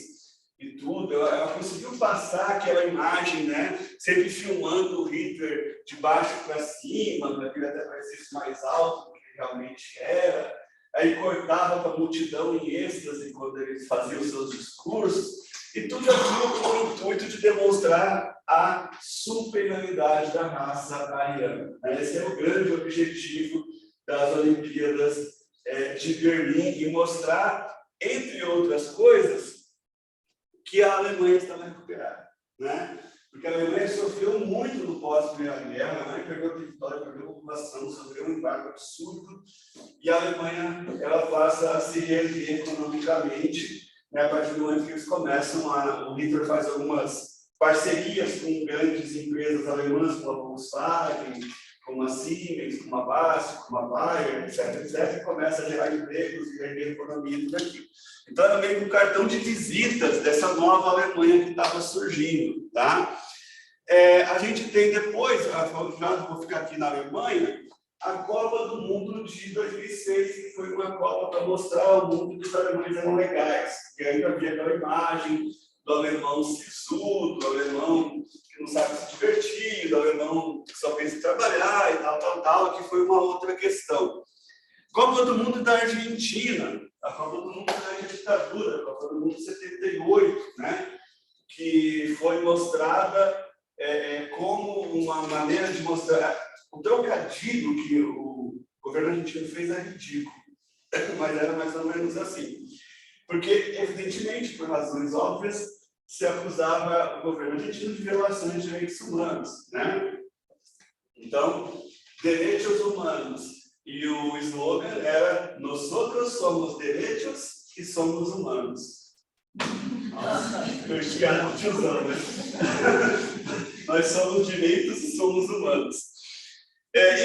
e tudo, ela conseguiu passar aquela imagem, né? Sempre filmando o Hitler de baixo para cima, para que ele até parecesse mais alto do que ele realmente era. Aí cortava para a multidão em êxtase quando ele fazia os seus discursos, e tudo aquilo com o intuito de demonstrar a superioridade da raça ariana. Esse é o grande objetivo das Olimpíadas de Berlim, e mostrar, entre outras coisas, que a Alemanha estava recuperada, né? Porque a Alemanha sofreu muito no pós-Primeira Guerra, a Alemanha perdeu território, perdeu população, sofreu um impacto absurdo, e a Alemanha ela passa a se reerguer economicamente, né, a partir do momento que eles começam o Hitler faz algumas parcerias com grandes empresas alemãs, como a Volkswagen, como a Siemens, como a BASF, como a Bayer, etc., e começa a gerar empregos e reerguer a economia tudo aquilo. Então, era meio que um cartão de visitas dessa nova Alemanha que estava surgindo, tá? A gente tem depois, já vou ficar aqui na Alemanha, a Copa do Mundo de 2006, que foi uma Copa para mostrar ao mundo que os alemães eram legais, que ainda havia aquela imagem do alemão sisudo, do alemão que não sabe se divertir, do alemão que só pensa em trabalhar e tal, que foi uma outra questão. Copa do Mundo da Argentina, a Copa do Mundo da ditadura, a Copa do Mundo de 78, né, que foi mostrada como uma maneira de mostrar o trocadilho que o governo argentino fez é ridículo, mas era mais ou menos assim. Porque, evidentemente, por razões óbvias, se acusava o governo argentino de violações de direitos humanos, né? Então, direitos humanos. E o slogan era: nosotros somos derechos e somos humanos. Nossa, eu esqueci de tiozão, né? Nós somos direitos e somos humanos.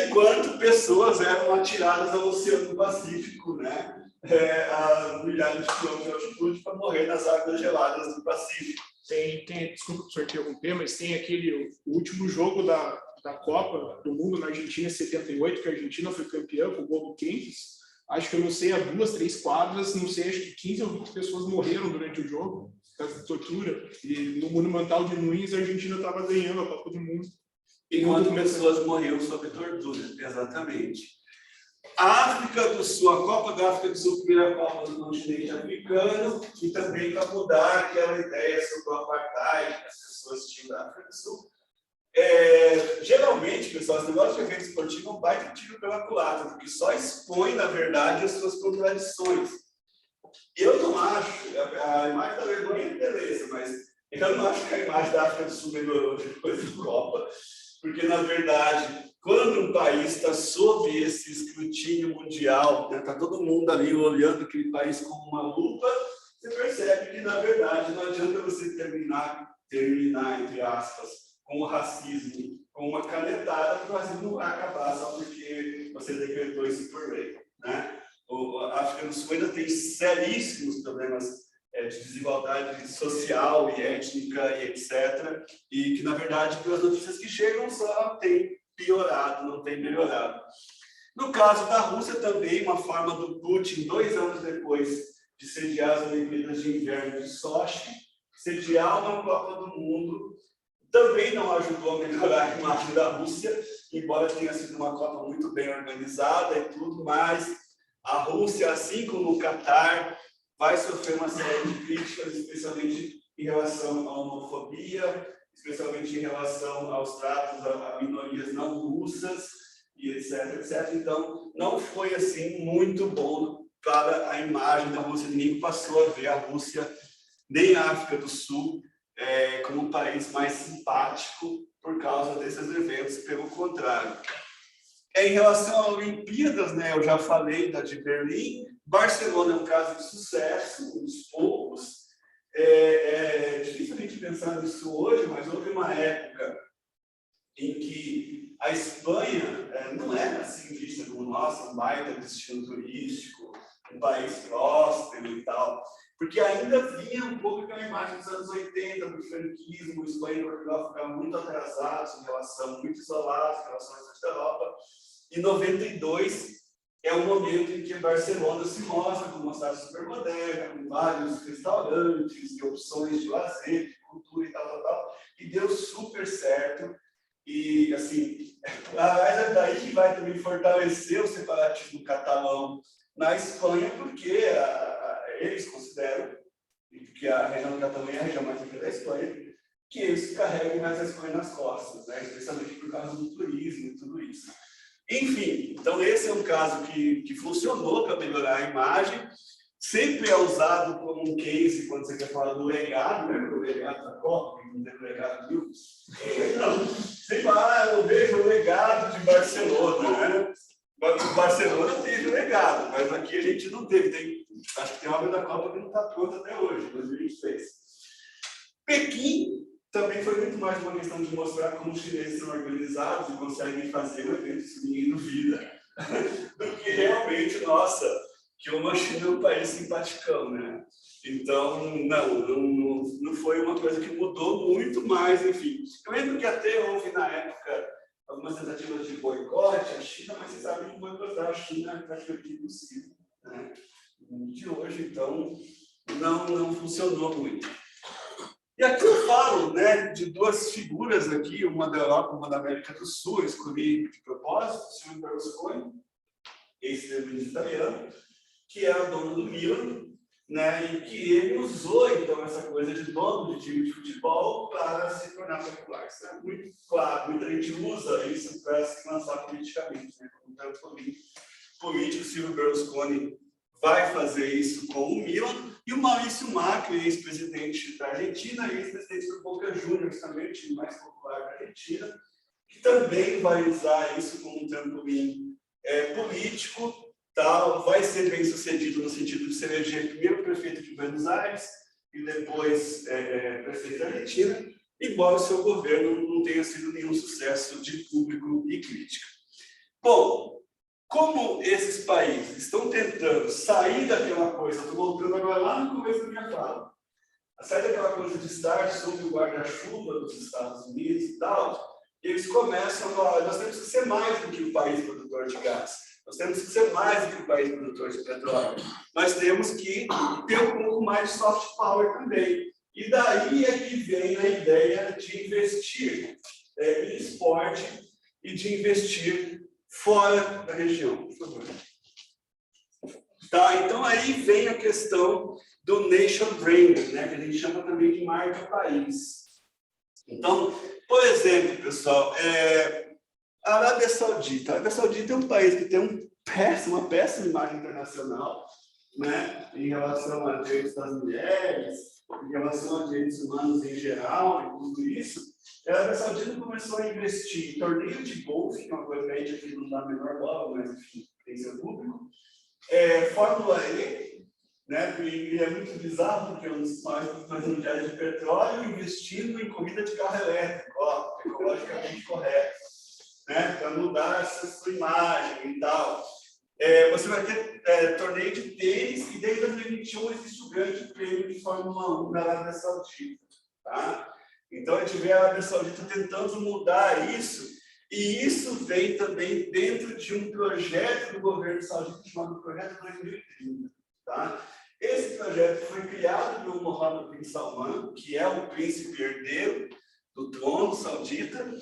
Enquanto pessoas eram atiradas ao Oceano Pacífico, né? A milhares de quilômetros de altitude para morrer nas águas geladas do Pacífico. Desculpa o senhor interromper, mas tem o último jogo da Copa do Mundo na Argentina em 78, que a Argentina foi campeã com o gol do Kempis. Acho que eu não sei, a 2, 3 quadras, não sei, acho que 15 ou 20 pessoas morreram durante o jogo, por causa de tortura. E no Monumental de Nunes, a Argentina estava ganhando a Copa do Mundo. Enquanto pessoas morriam sob tortura, exatamente. A África do Sul, a Copa da África do Sul, primeira Copa do continente africano, e também para mudar aquela ideia sobre o apartheid que as pessoas tinham da África do Sul. Geralmente, pessoal, esse negócio de evento esportivo é um baita tiro pela culatra, porque só expõe, na verdade, as suas contradições. Eu não acho, a imagem da Alemanha, beleza, mas eu não acho que a imagem da África do Sul melhorou depois da Copa, porque, na verdade, quando um país está sob esse escrutínio mundial, está todo mundo ali olhando aquele país com uma lupa, você percebe que, na verdade, não adianta você terminar, entre aspas, com o racismo, com uma canetada, que o racismo não vai acabar só porque você decretou isso por lei, né? A África do Sul ainda tem seríssimos problemas de desigualdade social e étnica e etc. E que, na verdade, pelas notícias que chegam, só tem piorado, não tem melhorado. No caso da Rússia, também, uma forma do Putin, 2 anos depois de sediar as Olimpíadas de Inverno de Sochi, sediar uma Copa do Mundo, também não ajudou a melhorar a imagem da Rússia, embora tenha sido uma Copa muito bem organizada e tudo, mas a Rússia, assim como o Catar, vai sofrer uma série de críticas, especialmente em relação à homofobia, especialmente em relação aos tratos a minorias não russas, e etc, etc. Então, não foi assim muito bom para a imagem da Rússia. Ninguém passou a ver a Rússia, nem a África do Sul, como um país mais simpático por causa desses eventos, pelo contrário. Em relação às Olimpíadas, né, eu já falei da de Berlim. Barcelona é um caso de sucesso, um dos poucos. É difícil a gente pensar nisso hoje, mas houve uma época em que a Espanha não era assim vista como, nossa, um baita destino turístico, um país próspero e tal, porque ainda vinha um pouco aquela imagem dos anos 80, do franquismo. Espanha e Portugal ficaram muito atrasados em relação, muito isolados em relação ao resto da Europa. Em 92, é o momento em que Barcelona se mostra como uma cidade super moderna, com vários restaurantes e opções de lazer, de cultura e tal. E deu super certo. E, assim, é daí que vai também fortalecer o separatismo catalão na Espanha, porque eles consideram, que a região da Catalunha é a região mais rica da Espanha, que eles carregam mais a Espanha nas costas, né? Especialmente por causa do turismo e tudo isso. Enfim, então esse é um caso que funcionou para melhorar a imagem, sempre é usado como um case quando você quer falar do legado, né? O legado da Copa, não tem o legado do não, você fala, eu vejo o legado de Barcelona, né? O Barcelona teve o legado, mas aqui a gente não teve. Acho que tem obra da Copa que não está pronta até hoje, 2026. Pequim também foi muito mais uma questão de mostrar como os chineses são organizados e conseguem fazer o evento que ninguém duvida, do que realmente, nossa, que uma China é um país simpaticão, né? Então, não foi uma coisa que mudou muito mais, enfim. Eu lembro que até houve, na época, algumas tentativas de boicote à China, mas vocês sabem que boicotar a China é praticamente impossível, né? De hoje, então, não funcionou muito. E aqui eu falo, né, de duas figuras aqui, uma da Europa, uma da América do Sul, eu escolhi de propósito, o Silvio Berlusconi, ex-presidente italiano, que era dono do Milan, né, e que ele usou, então, essa coisa de dono de time de futebol para se tornar popular. Isso é muito claro, muita gente usa isso para se lançar politicamente, né, como trampolim político. Silvio Berlusconi vai fazer isso com o Milan, e o Maurício Macri, ex-presidente da Argentina, ex-presidente do Boca Juniors, também o time mais popular da Argentina, que também vai usar isso como um trampolim político, tal, vai ser bem sucedido no sentido de se eleger primeiro prefeito de Buenos Aires e depois prefeito da Argentina, embora o seu governo não tenha sido nenhum sucesso de público e crítica. Bom, como esses países estão tentando sair daquela coisa, estou voltando agora lá no começo da minha fala, sair daquela coisa de estar sob o guarda-chuva dos Estados Unidos e tal, eles começam a falar, nós temos que ser mais do que o país produtor de gás, nós temos que ser mais do que o país produtor de petróleo, nós temos que ter um pouco mais de soft power também. E daí é que vem a ideia de investir em esporte e de investir fora da região, por favor. Tá, então aí vem a questão do nation branding, né, que a gente chama também de marca país. Então, por exemplo, pessoal, a Arábia Saudita. A Arábia Saudita é um país que tem uma péssima imagem internacional, né, em relação a direitos das mulheres, em relação a direitos humanos em geral e tudo isso. A Arábia Saudita começou a investir em torneio de golfe, que é uma coisa que a gente aqui não dá a menor bola, mas enfim, tem seu público. Fórmula E, né, e é muito bizarro, porque é um dos maiores mundiais de petróleo, investindo em corrida de carro elétrico, ó, ecologicamente correto, né, para mudar essa sua imagem e tal. Você vai ter torneio de tênis, e desde 2021 existe o grande prêmio de Fórmula 1 na Arábia Saudita. Tá? Então, a gente vê a Arábia Saudita tentando mudar isso, e isso vem também dentro de um projeto do governo saudita chamado Projeto 2030. Tá? Esse projeto foi criado pelo Mohammed bin Salman, que é o príncipe herdeiro do trono saudita,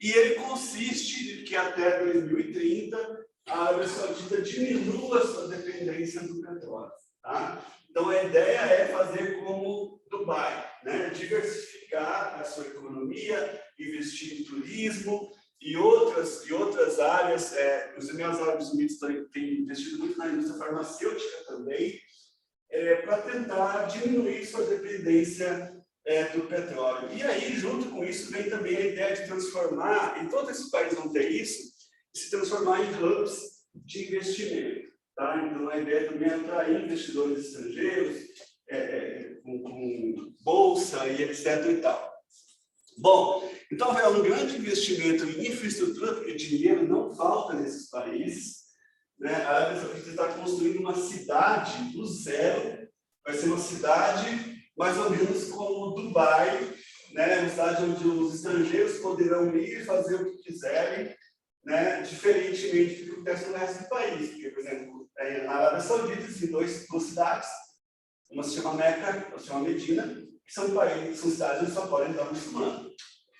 e ele consiste em que até 2030 a Arábia Saudita diminua a sua dependência do petróleo. Tá? Então, a ideia é fazer como Dubai, né? Diversificar a sua economia, investir em turismo e outras áreas. Os Emirados Árabes Unidos têm investido muito na indústria farmacêutica também, para tentar diminuir sua dependência do petróleo. E aí, junto com isso, vem também a ideia de transformar, e todos esses países vão ter isso, se transformar em hubs de investimento. Tá? Então, a ideia também é atrair investidores estrangeiros, com bolsa e etc. e tal. Bom, então é um grande investimento em infraestrutura, porque dinheiro não falta nesses países. Né? A Arábia Saudita está construindo uma cidade do zero, vai ser uma cidade mais ou menos como Dubai, né? Uma cidade onde os estrangeiros poderão ir fazer o que quiserem, né, diferentemente do que acontece no resto do país. Porque, por exemplo, na Arábia Saudita existem duas cidades, uma se chama Meca, outra se chama Medina, que são cidades onde só podem entrar muçulmano.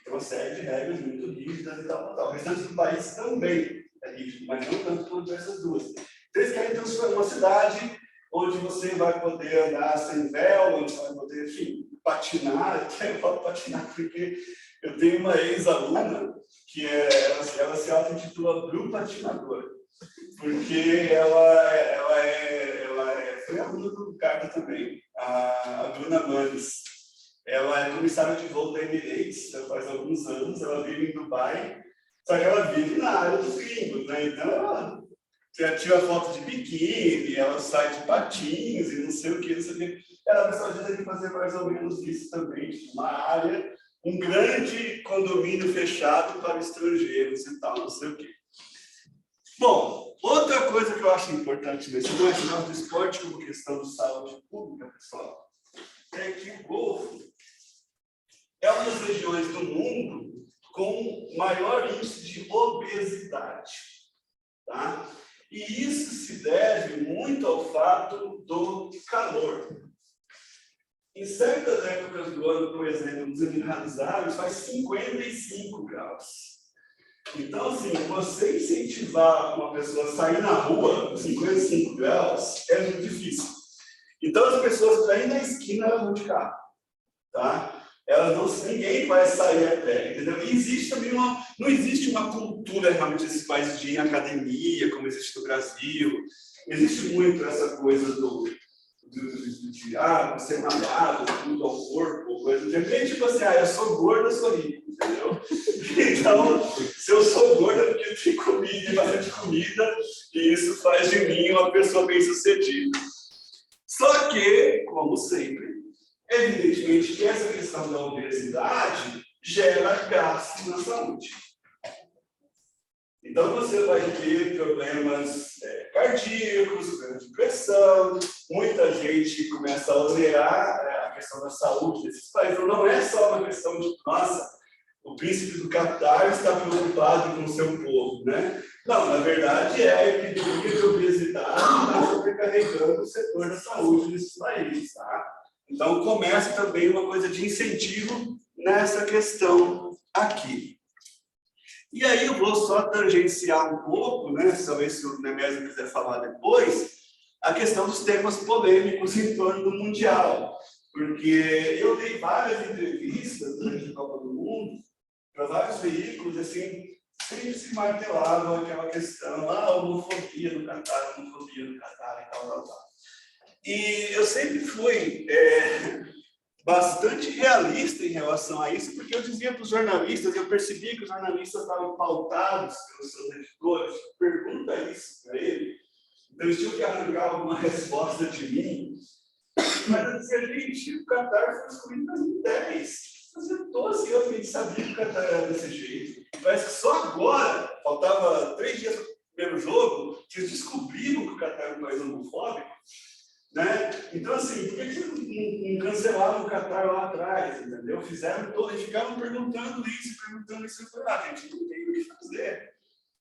Tem uma série de regras muito rígidas e tal. O restante do país também é rígido, mas não tanto quanto essas duas. Então, eles querem transformar uma cidade onde você vai poder andar sem véu, onde você vai poder, enfim, patinar. Eu falo patinar porque eu tenho uma ex-aluna que ela se auto-intitula Blue Patinadora, porque foi aluna do Ricardo também, a Bruna Manes. Ela é comissária de voo da Emirates, já faz alguns anos, ela vive em Dubai, só que ela vive na área dos gringos, né? Então ela já tira foto de biquíni, ela sai de patins e não sei o que, não sei o que. Ela pessoal já deve fazer mais ou menos isso também, tipo, uma área, um grande condomínio fechado para estrangeiros e tal, não sei o que. Bom, outra coisa que eu acho importante nesse negócio do esporte como questão de saúde pública, pessoal, é que o Golfo é uma das regiões do mundo com maior índice de obesidade, tá? E isso se deve muito ao fato do calor. Em certas épocas do ano, por exemplo, nos Emirados Árabes, faz 55 graus. Então, assim, você incentivar uma pessoa a sair na rua com 55 graus é muito difícil. Então, as pessoas, para ir na esquina, elas vão de carro, tá? Ninguém vai sair a pé, entendeu? E existe também não existe uma cultura realmente desses países de ir em academia, como existe no Brasil. Existe muito essa coisa de você é malhado, tudo ao corpo, coisa do tipo. Tipo assim, eu sou gordo, eu sou rico, entendeu? Então, se eu sou gordo, é porque tem comida, bastante comida, e isso faz de mim uma pessoa bem-sucedida. Só que, como sempre, evidentemente que essa questão da obesidade gera gasto na saúde. Então, você vai ter problemas cardíacos, problemas de pressão, muita gente começa a onerar a questão da saúde desses países. Então, não é só uma questão de, nossa, o príncipe do Catar está preocupado com o seu povo, né? Não, na verdade, é a epidemia de obesidade que está sobrecarregando o setor da saúde desses países, tá? Então, começa também uma coisa de incentivo nessa questão aqui. E aí eu vou só tangenciar um pouco, né, talvez se o Nemésio quiser falar depois, a questão dos temas polêmicos em torno do Mundial. Porque eu dei várias entrevistas durante a Copa do Mundo para vários veículos, assim, sempre se martelavam aquela questão, homofobia no Catar e tal. E eu sempre fui bastante realista em relação a isso, porque eu dizia para os jornalistas, eu percebia que os jornalistas estavam pautados pelos seus editores, pergunta isso para ele, então eles tinham que arrancar alguma resposta de mim, mas eu dizia, gente, o Catar foi escolhido em 2010, fazia 12 anos que a gente sabia que o Catar era desse jeito, parece que só agora, faltava 3 dias para o primeiro jogo, que eles descobriram que o Catar era um país homofóbico, né? Então, assim, por que não cancelaram o Catar lá atrás, entendeu? Ficaram perguntando isso. Eu falei, gente, não tem o que fazer.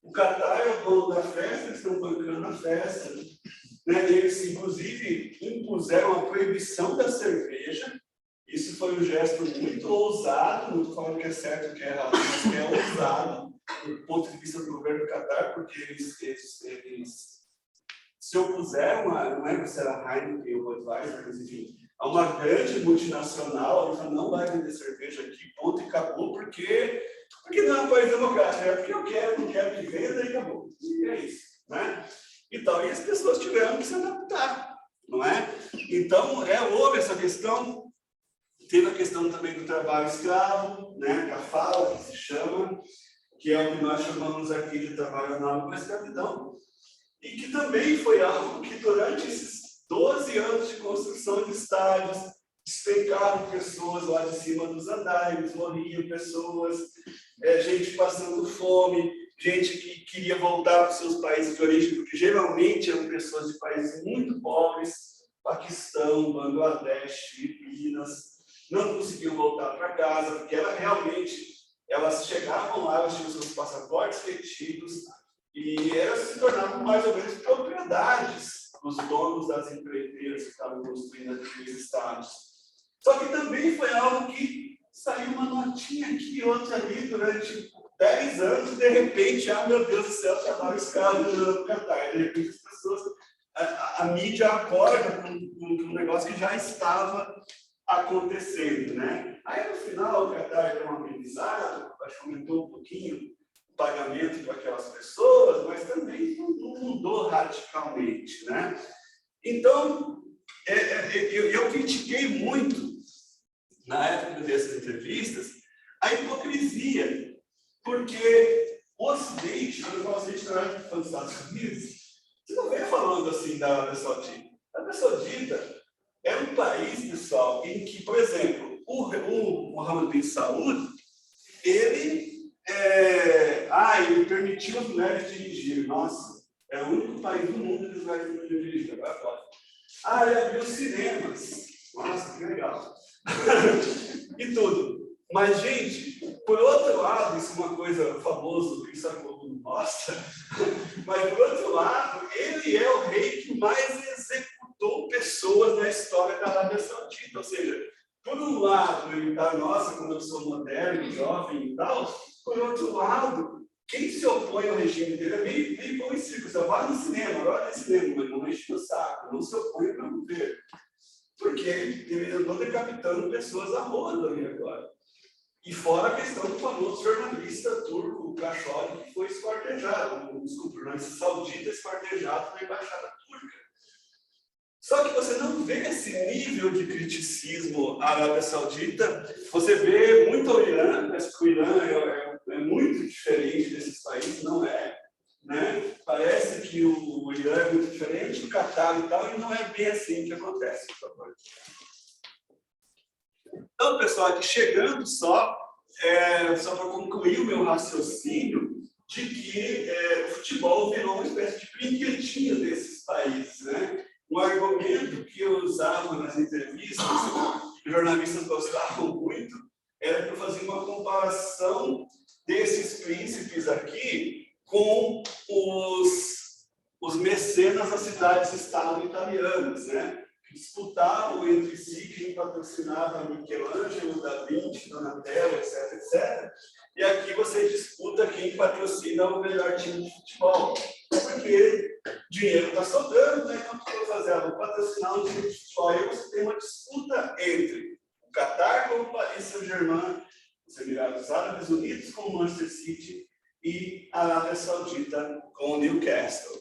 O Catar é o dono da festa, eles estão bancando a festa. Né? Eles, inclusive, impuseram a proibição da cerveja. Isso foi um gesto muito ousado, não estou falando que é certo ou que é errado, mas que é ousado, do ponto de vista do governo do Catar, porque eles se opuseram a, não lembro se era a Heineken ou Budweiser, mas enfim, a uma grande multinacional, ela não vai vender cerveja aqui, ponto, e acabou, porque não é um país democrático, é porque eu não quero que venda e acabou. E é isso, né? E as pessoas tiveram que se adaptar, não é? Então, houve essa questão, teve a questão também do trabalho escravo, né? A fala, que se chama, que é o que nós chamamos aqui de trabalho análogo à escravidão, e que também foi algo que, durante esses 12 anos de construção de estádios, despencaram pessoas lá de cima dos andares, morriam pessoas, gente passando fome, gente que queria voltar para os seus países de origem, porque geralmente eram pessoas de países muito pobres, Paquistão, Bangladesh, Filipinas, não conseguiam voltar para casa, porque era realmente elas chegavam lá, elas tinham seus passaportes retidos e elas se tornavam mais ou menos propriedades dos donos das empreiteiras que estavam construindo aqueles estádios. Só que também foi algo que saiu uma notinha aqui e outra ali durante 10 anos, e de repente, meu Deus do céu, já estava escravo no Catar. De repente, as pessoas, a mídia acorda com um negócio que já estava acontecendo, né? Aí, no final, o Catar deu um aprendizado, acho que aumentou um pouquinho o pagamento para aquelas pessoas, mas também não mudou radicalmente, né? Então, eu critiquei muito, na época dessas entrevistas, a hipocrisia, porque o Ocidente, quando eu falo Ocidente, na época dos Estados Unidos, você não vem falando assim da Arábia Saudita. A Arábia Saudita é um país, pessoal, em que, por exemplo, o Mohammed bin Saud, ele permitiu as mulheres dirigirem. Nossa, é o único país do mundo que as mulheres não dirigem. Agora pode. Ele abriu cinemas. Nossa, que legal. E tudo. Mas, gente, por outro lado, isso é uma coisa famosa que isso a Globo não mostra, mas, por outro lado, ele é o rei que mais executou pessoas na história da Arábia Saudita. Ou seja, por um lado, ele está, nossa, como eu sou moderno, jovem e tal, por outro lado, quem se opõe ao regime dele é meio bom em circo. Você vai no cinema, agora no cinema, mas não enche o saco, não se opõe para não ver. Porque ele andou decapitando pessoas a roda ali agora. E fora a questão do famoso jornalista turco, Khashoggi, que foi esquartejado, desculpa, jornalista saudita esquartejado na embaixada turca. Só que você não vê esse nível de criticismo à Arábia Saudita, você vê muito o Irã, mas o Irã é muito diferente desses países, não é? Né? Parece que o Irã é muito diferente, o Catar e tal, e não é bem assim que acontece, por favor. Então, pessoal, aqui chegando só para concluir o meu raciocínio de que o futebol virou uma espécie de brinquedinho desses países, né? Um argumento que eu usava nas entrevistas, que os jornalistas gostavam muito, era que eu fazia uma comparação desses príncipes aqui com os mecenas das cidades-estado italianas, né? Que disputavam entre si quem patrocinava Michelangelo, Da Vinci, Donatello, etc, etc. E aqui você disputa quem patrocina o melhor time de futebol. Porque dinheiro está sobrando, né? Então o que eu vou fazer? Vou patrocinar um time de futebol. Aí você tem uma disputa entre o Catar com o Paris Saint-Germain, os Emirados Árabes Unidos com o Manchester City e a Arábia Saudita com o Newcastle.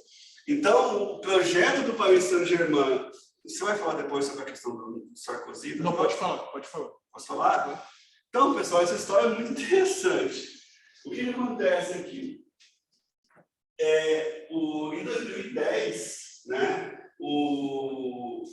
Então, o projeto do Paris Saint-Germain. Você vai falar depois sobre a questão do Sarkozy? Não, pode falar, pode falar. Posso falar? Então, pessoal, essa história é muito interessante. O que acontece aqui? Em 2010, né, o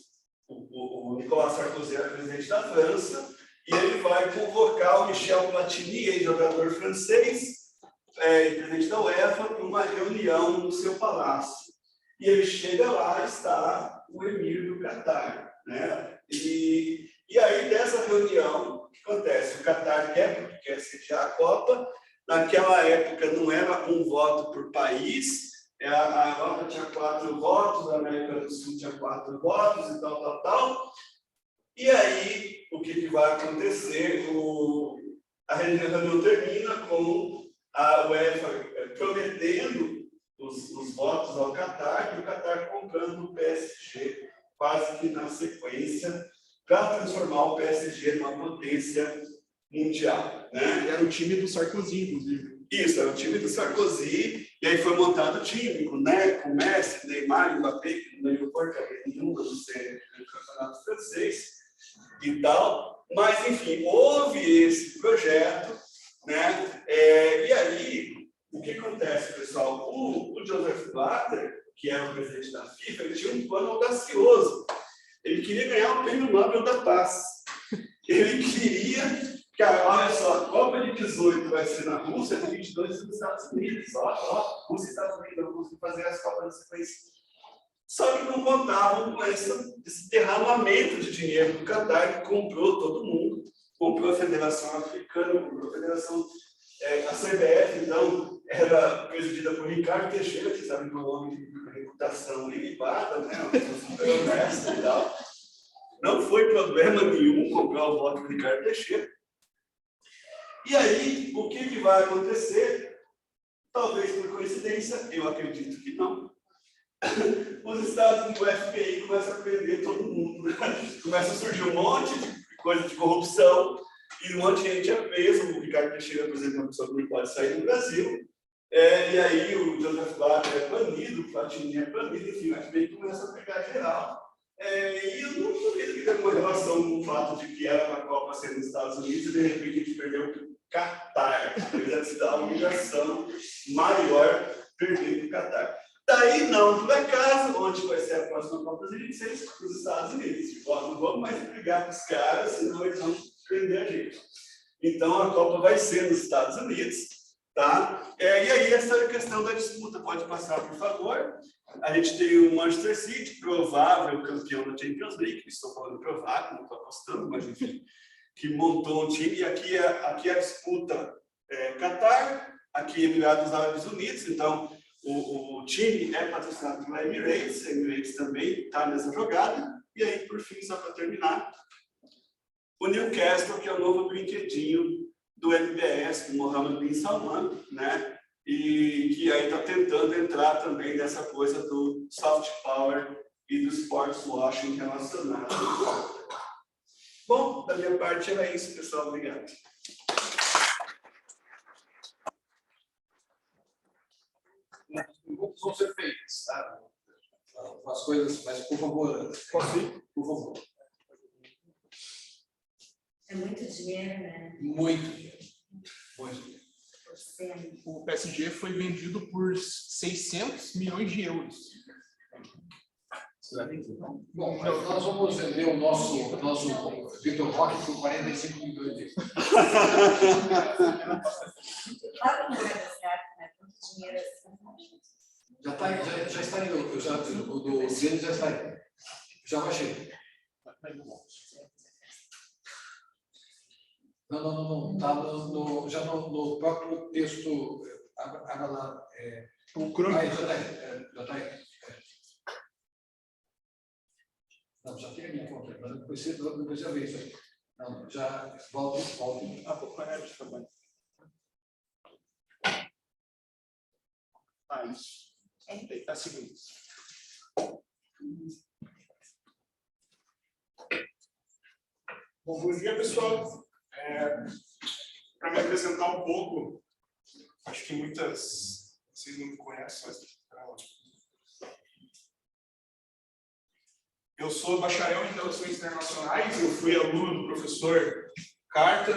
Nicolas Sarkozy era presidente da França e ele vai convocar o Michel Platini, ex-jogador francês, presidente da UEFA, para uma reunião no seu palácio. E ele chega lá e está o emir do Catar, né? E aí, dessa reunião, o que acontece? O Catar quer sediar a Copa. Naquela época, não era um voto por país. A Europa tinha 4 votos, a América do Sul tinha 4 votos e tal. E aí, o que vai acontecer? A reunião termina com a UEFA prometendo os votos ao Catar, e o Catar comprando o PSG quase que na sequência para transformar o PSG numa potência mundial, né? Era o time do Sarkozy, inclusive. Isso, era o time do Sarkozy, e aí foi montado o time com Messi, Neymar, Mbappé, que não deu porcaria nenhuma do campeonato francês e tal, mas enfim, houve esse projeto, né? E aí, o que acontece, pessoal? O Joseph Blatter, que era o presidente da FIFA, ele tinha um plano audacioso. Ele queria ganhar o Prêmio Nobel da Paz. Ele queria que, olha só, a Copa de 18 vai ser na Rússia, de 22 nos Estados Unidos. Rússia e Estados Unidos vão conseguir fazer as Copas na sequência. Só que não contavam com esse derramamento de dinheiro do Catar, que comprou todo mundo. Comprou a Federação Africana, comprou a Federação A CBF, então, era presidida por Ricardo Teixeira, que sabe que é um homem de reputação ilibada, né? Uma pessoa super honesta e tal. Não foi problema nenhum comprar o voto do Ricardo Teixeira. E aí, o que vai acontecer? Talvez por coincidência, eu acredito que não. Os estados do FBI começam a prender todo mundo. Começa a surgir um monte de coisa de corrupção e um monte de gente é preso. O Ricardo Teixeira, por exemplo, é uma pessoa que não pode sair do Brasil. E aí o Joseph Blatter é banido, o Platini é banido, enfim, o FBI começa a pegar geral. E eu não duvido que tenha uma relação com o fato de que era uma Copa ser nos Estados Unidos e de repente a gente perdeu o Catar. Deve se dar uma humilhação maior perder o Catar. Daí, não, por acaso, onde vai ser a próxima Copa 2026? Os Estados Unidos. Tipo, não vamos mais brigar com os caras, senão eles vão prender a gente. Então, a Copa vai ser nos Estados Unidos, tá? E aí, essa questão da disputa, pode passar, por favor. A gente tem o Manchester City, provável campeão da Champions League, estou falando provável, não estou apostando, mas enfim, que montou um time, e aqui a disputa Qatar, aqui Emirados Árabes Unidos, então o time é patrocinado pela Emirates, a Emirates também está nessa jogada, e aí, por fim, só para terminar, o Newcastle, que é o novo brinquedinho do MBS, do Mohammed bin Salman, né? E que aí está tentando entrar também nessa coisa do soft power e do sports washing relacionado. Bom, da minha parte era isso, pessoal. Obrigado. Vão ser feitas, tá? As coisas, mas por favor, posso ir? Por favor. É muito dinheiro, né? Muito dinheiro. Muito dinheiro. O PSG foi vendido por 600 milhões de euros. Bom, mas nós vamos vender o nosso Vitor Roque por 45 milhões de euros. Claro que não vai dar certo, né? Tanto dinheiro assim. Já está indo, o do deles já está indo. Já baixei. Não. Está já no próprio texto. Abra lá. O Chrome. Já está aí. Não, já tem a minha conta, mas não precisa ver isso aí. Não, já volto. Isso. É seguinte. Bom dia, pessoal. Para me apresentar um pouco, acho que muitas vocês não me conhecem, mas eu sou bacharel em Relações Internacionais, eu fui aluno do professor Carta,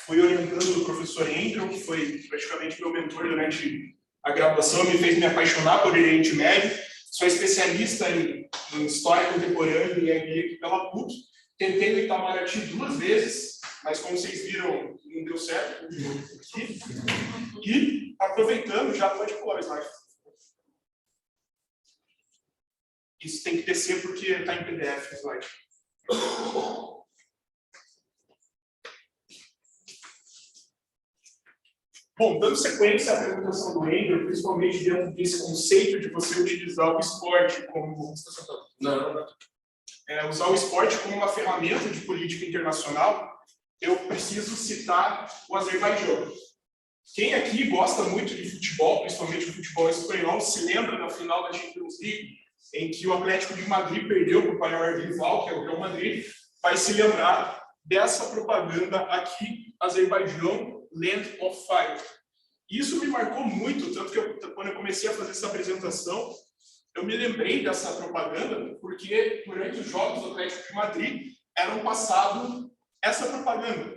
fui orientando do professor Andrew, que foi praticamente meu mentor durante a graduação, me fez me apaixonar por Oriente Médio, sou especialista em História Contemporânea e MBA aqui pela PUC, tentei no Itamaraty 2 vezes, mas como vocês viram, não deu certo. E aproveitando, já pode pular o slide. Isso tem que descer porque está em PDF o slide. Bom, dando sequência à apresentação do Andrew, principalmente dentro desse conceito de você utilizar o esporte como... usar o esporte como uma ferramenta de política internacional, eu preciso citar o Azerbaijão. Quem aqui gosta muito de futebol, principalmente o futebol espanhol, se lembra da final da Champions League, em que o Atlético de Madrid perdeu para o maior rival, que é o Real Madrid, vai se lembrar dessa propaganda aqui, Azerbaijão, Land of Fire. Isso me marcou muito, tanto que quando eu comecei a fazer essa apresentação, eu me lembrei dessa propaganda, porque durante os Jogos do Atlético de Madrid eram passado essa propaganda.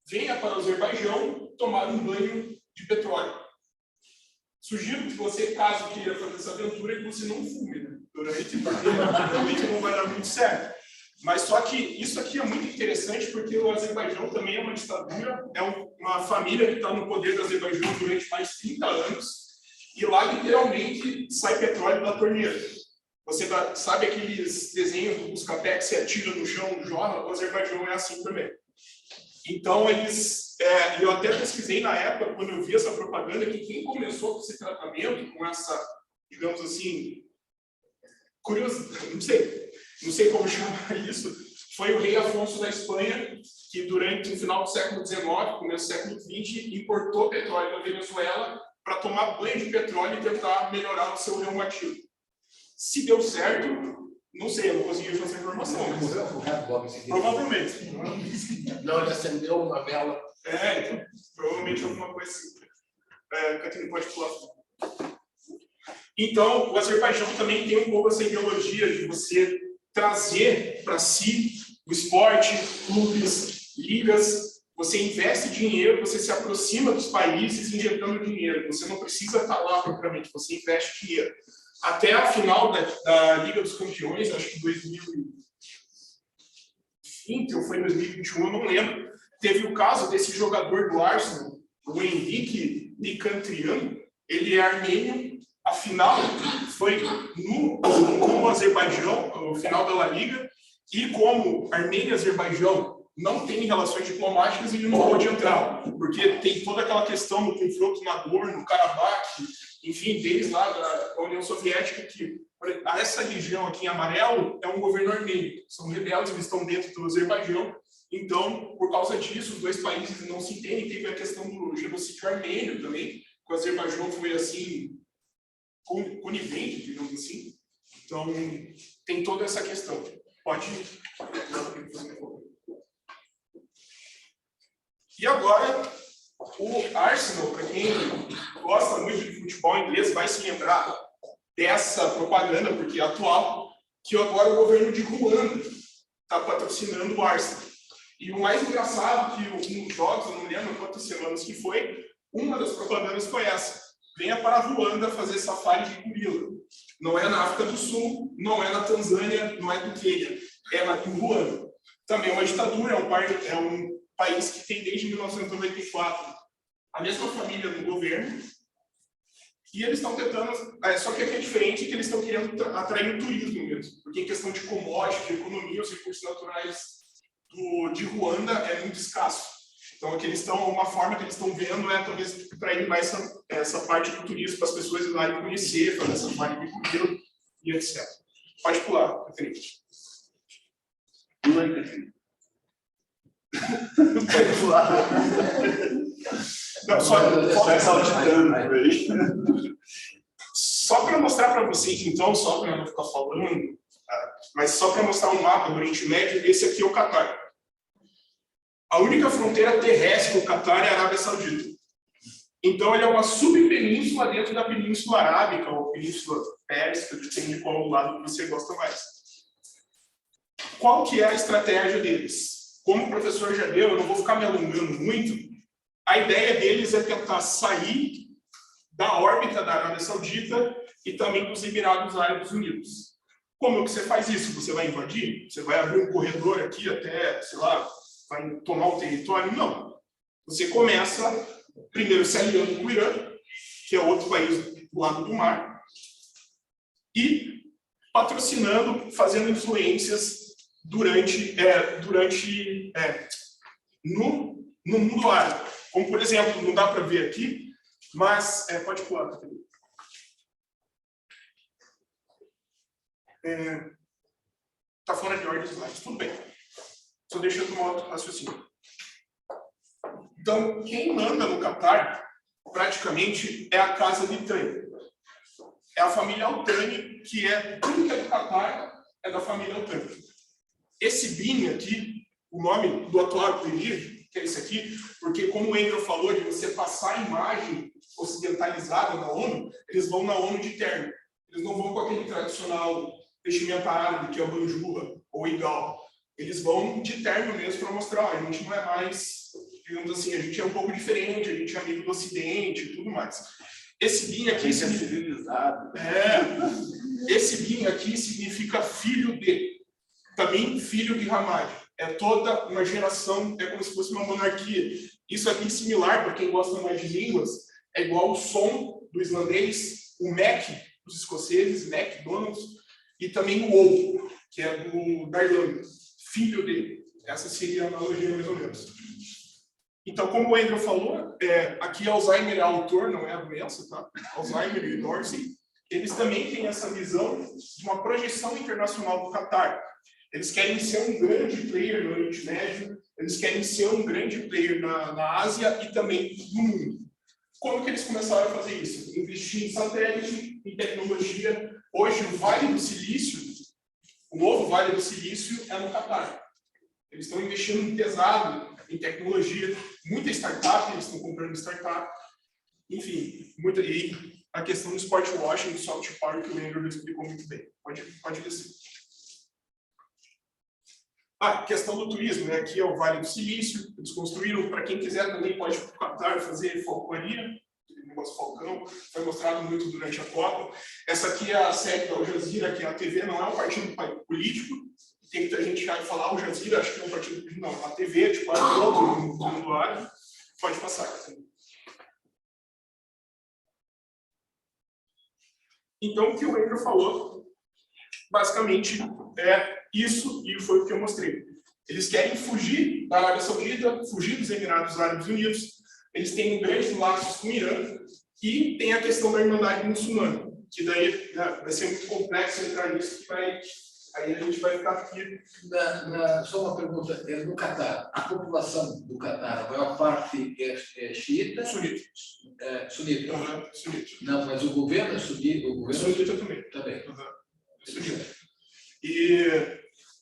Venha para o Azerbaijão tomar um banho de petróleo. Sugiro que você, caso queira fazer essa aventura, que você não fume, né? Durante, porque realmente não vai dar muito certo. Mas só que isso aqui é muito interessante, porque o Azerbaijão também é uma ditadura, é uma família que está no poder do Azerbaijão durante mais de 30 anos, e lá literalmente sai petróleo da torneira. Você sabe aqueles desenhos do Buscapé que se atira no chão, jorra? O Azerbaijão é assim também. Então, eu até pesquisei na época, quando eu vi essa propaganda, que quem começou com esse tratamento, com essa, digamos assim, curiosidade, não sei como chamar isso, foi o rei Afonso da Espanha, que durante o final do século XIX, começo do século XX, importou petróleo da Venezuela para tomar banho de petróleo e tentar melhorar o seu reumatismo. Se deu certo, não sei, eu não consegui achar essa informação. Mas... Morreu afogado logo em seguida. Provavelmente. Não, ele acendeu uma vela. Então, provavelmente alguma coisa assim. Catarina, pode pular. Então, o Azerbaijão também tem um pouco essa ideologia de você trazer para si o esporte, clubes, ligas. Você investe dinheiro, você se aproxima dos países injetando dinheiro. Você não precisa estar lá propriamente, você investe dinheiro. Até a final da Liga dos Campeões, acho que 2020 ou foi 2021, eu não lembro, teve o caso desse jogador do Arsenal, o Henrique Mkhitaryan, ele é armênio, a final foi com o Azerbaijão, o final da La Liga, e como Armênia e Azerbaijão não têm relações diplomáticas, ele não pôde entrar, porque tem toda aquela questão do confronto no Nagorno-Karabakh, enfim, desde lá da União Soviética, que essa região aqui em amarelo é um governo armênio. São rebeldes, eles estão dentro do Azerbaijão. Então, por causa disso, os dois países não se entendem. Teve a questão do genocídio armênio também, que o Azerbaijão foi, assim, conivente, digamos assim. Então, tem toda essa questão. Pode... E agora... O Arsenal, para quem gosta muito de futebol inglês, vai se lembrar dessa propaganda, porque é atual, que agora o governo de Ruanda está patrocinando o Arsenal. E o mais engraçado é que nos jogos, eu não lembro quantas semanas que foi, uma das propagandas foi essa: venha para Ruanda fazer safari de gorila. Não é na África do Sul, não é na Tanzânia, não é no Quênia, é em Ruanda. Também é uma ditadura, é um país que tem desde 1994 a mesma família no governo, e eles estão tentando, só que aqui é diferente, que eles estão querendo atrair o turismo mesmo, porque em questão de commodity, de economia, os recursos naturais de Ruanda é muito escasso. Então, uma forma que eles estão vendo é talvez atrair mais essa parte do turismo para as pessoas ir lá e conhecer, fazer essa parte de cultura e etc. Pode pular, Catarina. Pula aí, Catarina. Pode pular. Não, só para mostrar para vocês, então, só para não ficar falando, mas só para mostrar um mapa do Oriente Médio, esse aqui é o Catar. A única fronteira terrestre do Catar é a Arábia Saudita. Então, ele é uma subpenínsula dentro da Península Arábica, ou Península Pérsica, depende de qual lado você gosta mais. Qual que é a estratégia deles? Como o professor já deu, eu não vou ficar me alongando muito, a ideia deles é tentar sair da órbita da Arábia Saudita e também dos Emirados Árabes Unidos. Como que você faz isso? Você vai invadir? Você vai abrir um corredor aqui até, sei lá, vai tomar o território? Não. Você começa, primeiro, se aliando com o Irã, que é outro país do lado do mar, e patrocinando, fazendo influências no mundo árabe. Como, por exemplo, não dá para ver aqui, mas... pode pular, Catarina. Está fora de ordem os slides, tudo bem. Só deixando um outro raciocínio. Então, quem manda no Catar, praticamente, é a casa de Thani. É a família Al-Thani, que é tudo que é do Catar, é da família Al-Thani. Esse BIM aqui, o nome do atual emir, que é esse aqui, porque como o Engel falou de você passar a imagem ocidentalizada na ONU, eles vão na ONU de terno. Eles não vão com aquele tradicional vestimenta árabe, que é o banjua ou igal. Eles vão de terno mesmo para mostrar, a gente não é mais, digamos assim, a gente é um pouco diferente, a gente é amigo do Ocidente e tudo mais. Esse BIM aqui... Esse é civilizado. Esse BIM aqui significa filho de, também filho de Hamad. É toda uma geração, é como se fosse uma monarquia. Isso é bem similar, para quem gosta mais de línguas, é igual o som do islandês, o Mac dos escoceses, McDonald's, e também o O, que é da Irlanda, filho dele. Essa seria a analogia, mais ou menos. Então, como o Andrew falou, aqui Alzheimer é autor, não é a doença, tá? Alzheimer e Dorsey, eles também têm essa visão de uma projeção internacional do Catar. Eles querem ser um grande player no Oriente Médio, eles querem ser um grande player na Ásia e também no mundo. Como que eles começaram a fazer isso? Investir em satélite, em tecnologia. Hoje, o Vale do Silício, o novo Vale do Silício é no Catar. Eles estão investindo pesado em tecnologia, muita startup, eles estão comprando startup, enfim, e a questão do sport washing, do soft power, que o Andrew explicou muito bem. Pode descer. A questão do turismo, né? Aqui é o Vale do Silício, eles construíram, para quem quiser também pode ir para o Catar fazer falcoaria, negócio falcão, foi mostrado muito durante a Copa. Essa aqui é a sede da Al Jazeera, que é a TV, não é um partido político. Tem muita gente que vai falar Al Jazeera, acho que é um partido político, não, a TV, tipo, a Globo, no mundo árabe. Pode passar. Então, o que o Andrew falou, basicamente, é isso, e foi o que eu mostrei. Eles querem fugir da Arábia Saudita, fugir dos Emirados Árabes Unidos, eles têm grandes laços com o Irã, e tem a questão da Irmandade Muçulmana, que daí vai ser muito complexo entrar nisso, que aí a gente vai ficar aqui. Só uma pergunta, no Catar, a população do Catar, a maior parte é xiita? Sunita. Sunita. Sunita. Não, mas o governo é sunita? O governo Sunita também. Também. Sunita. E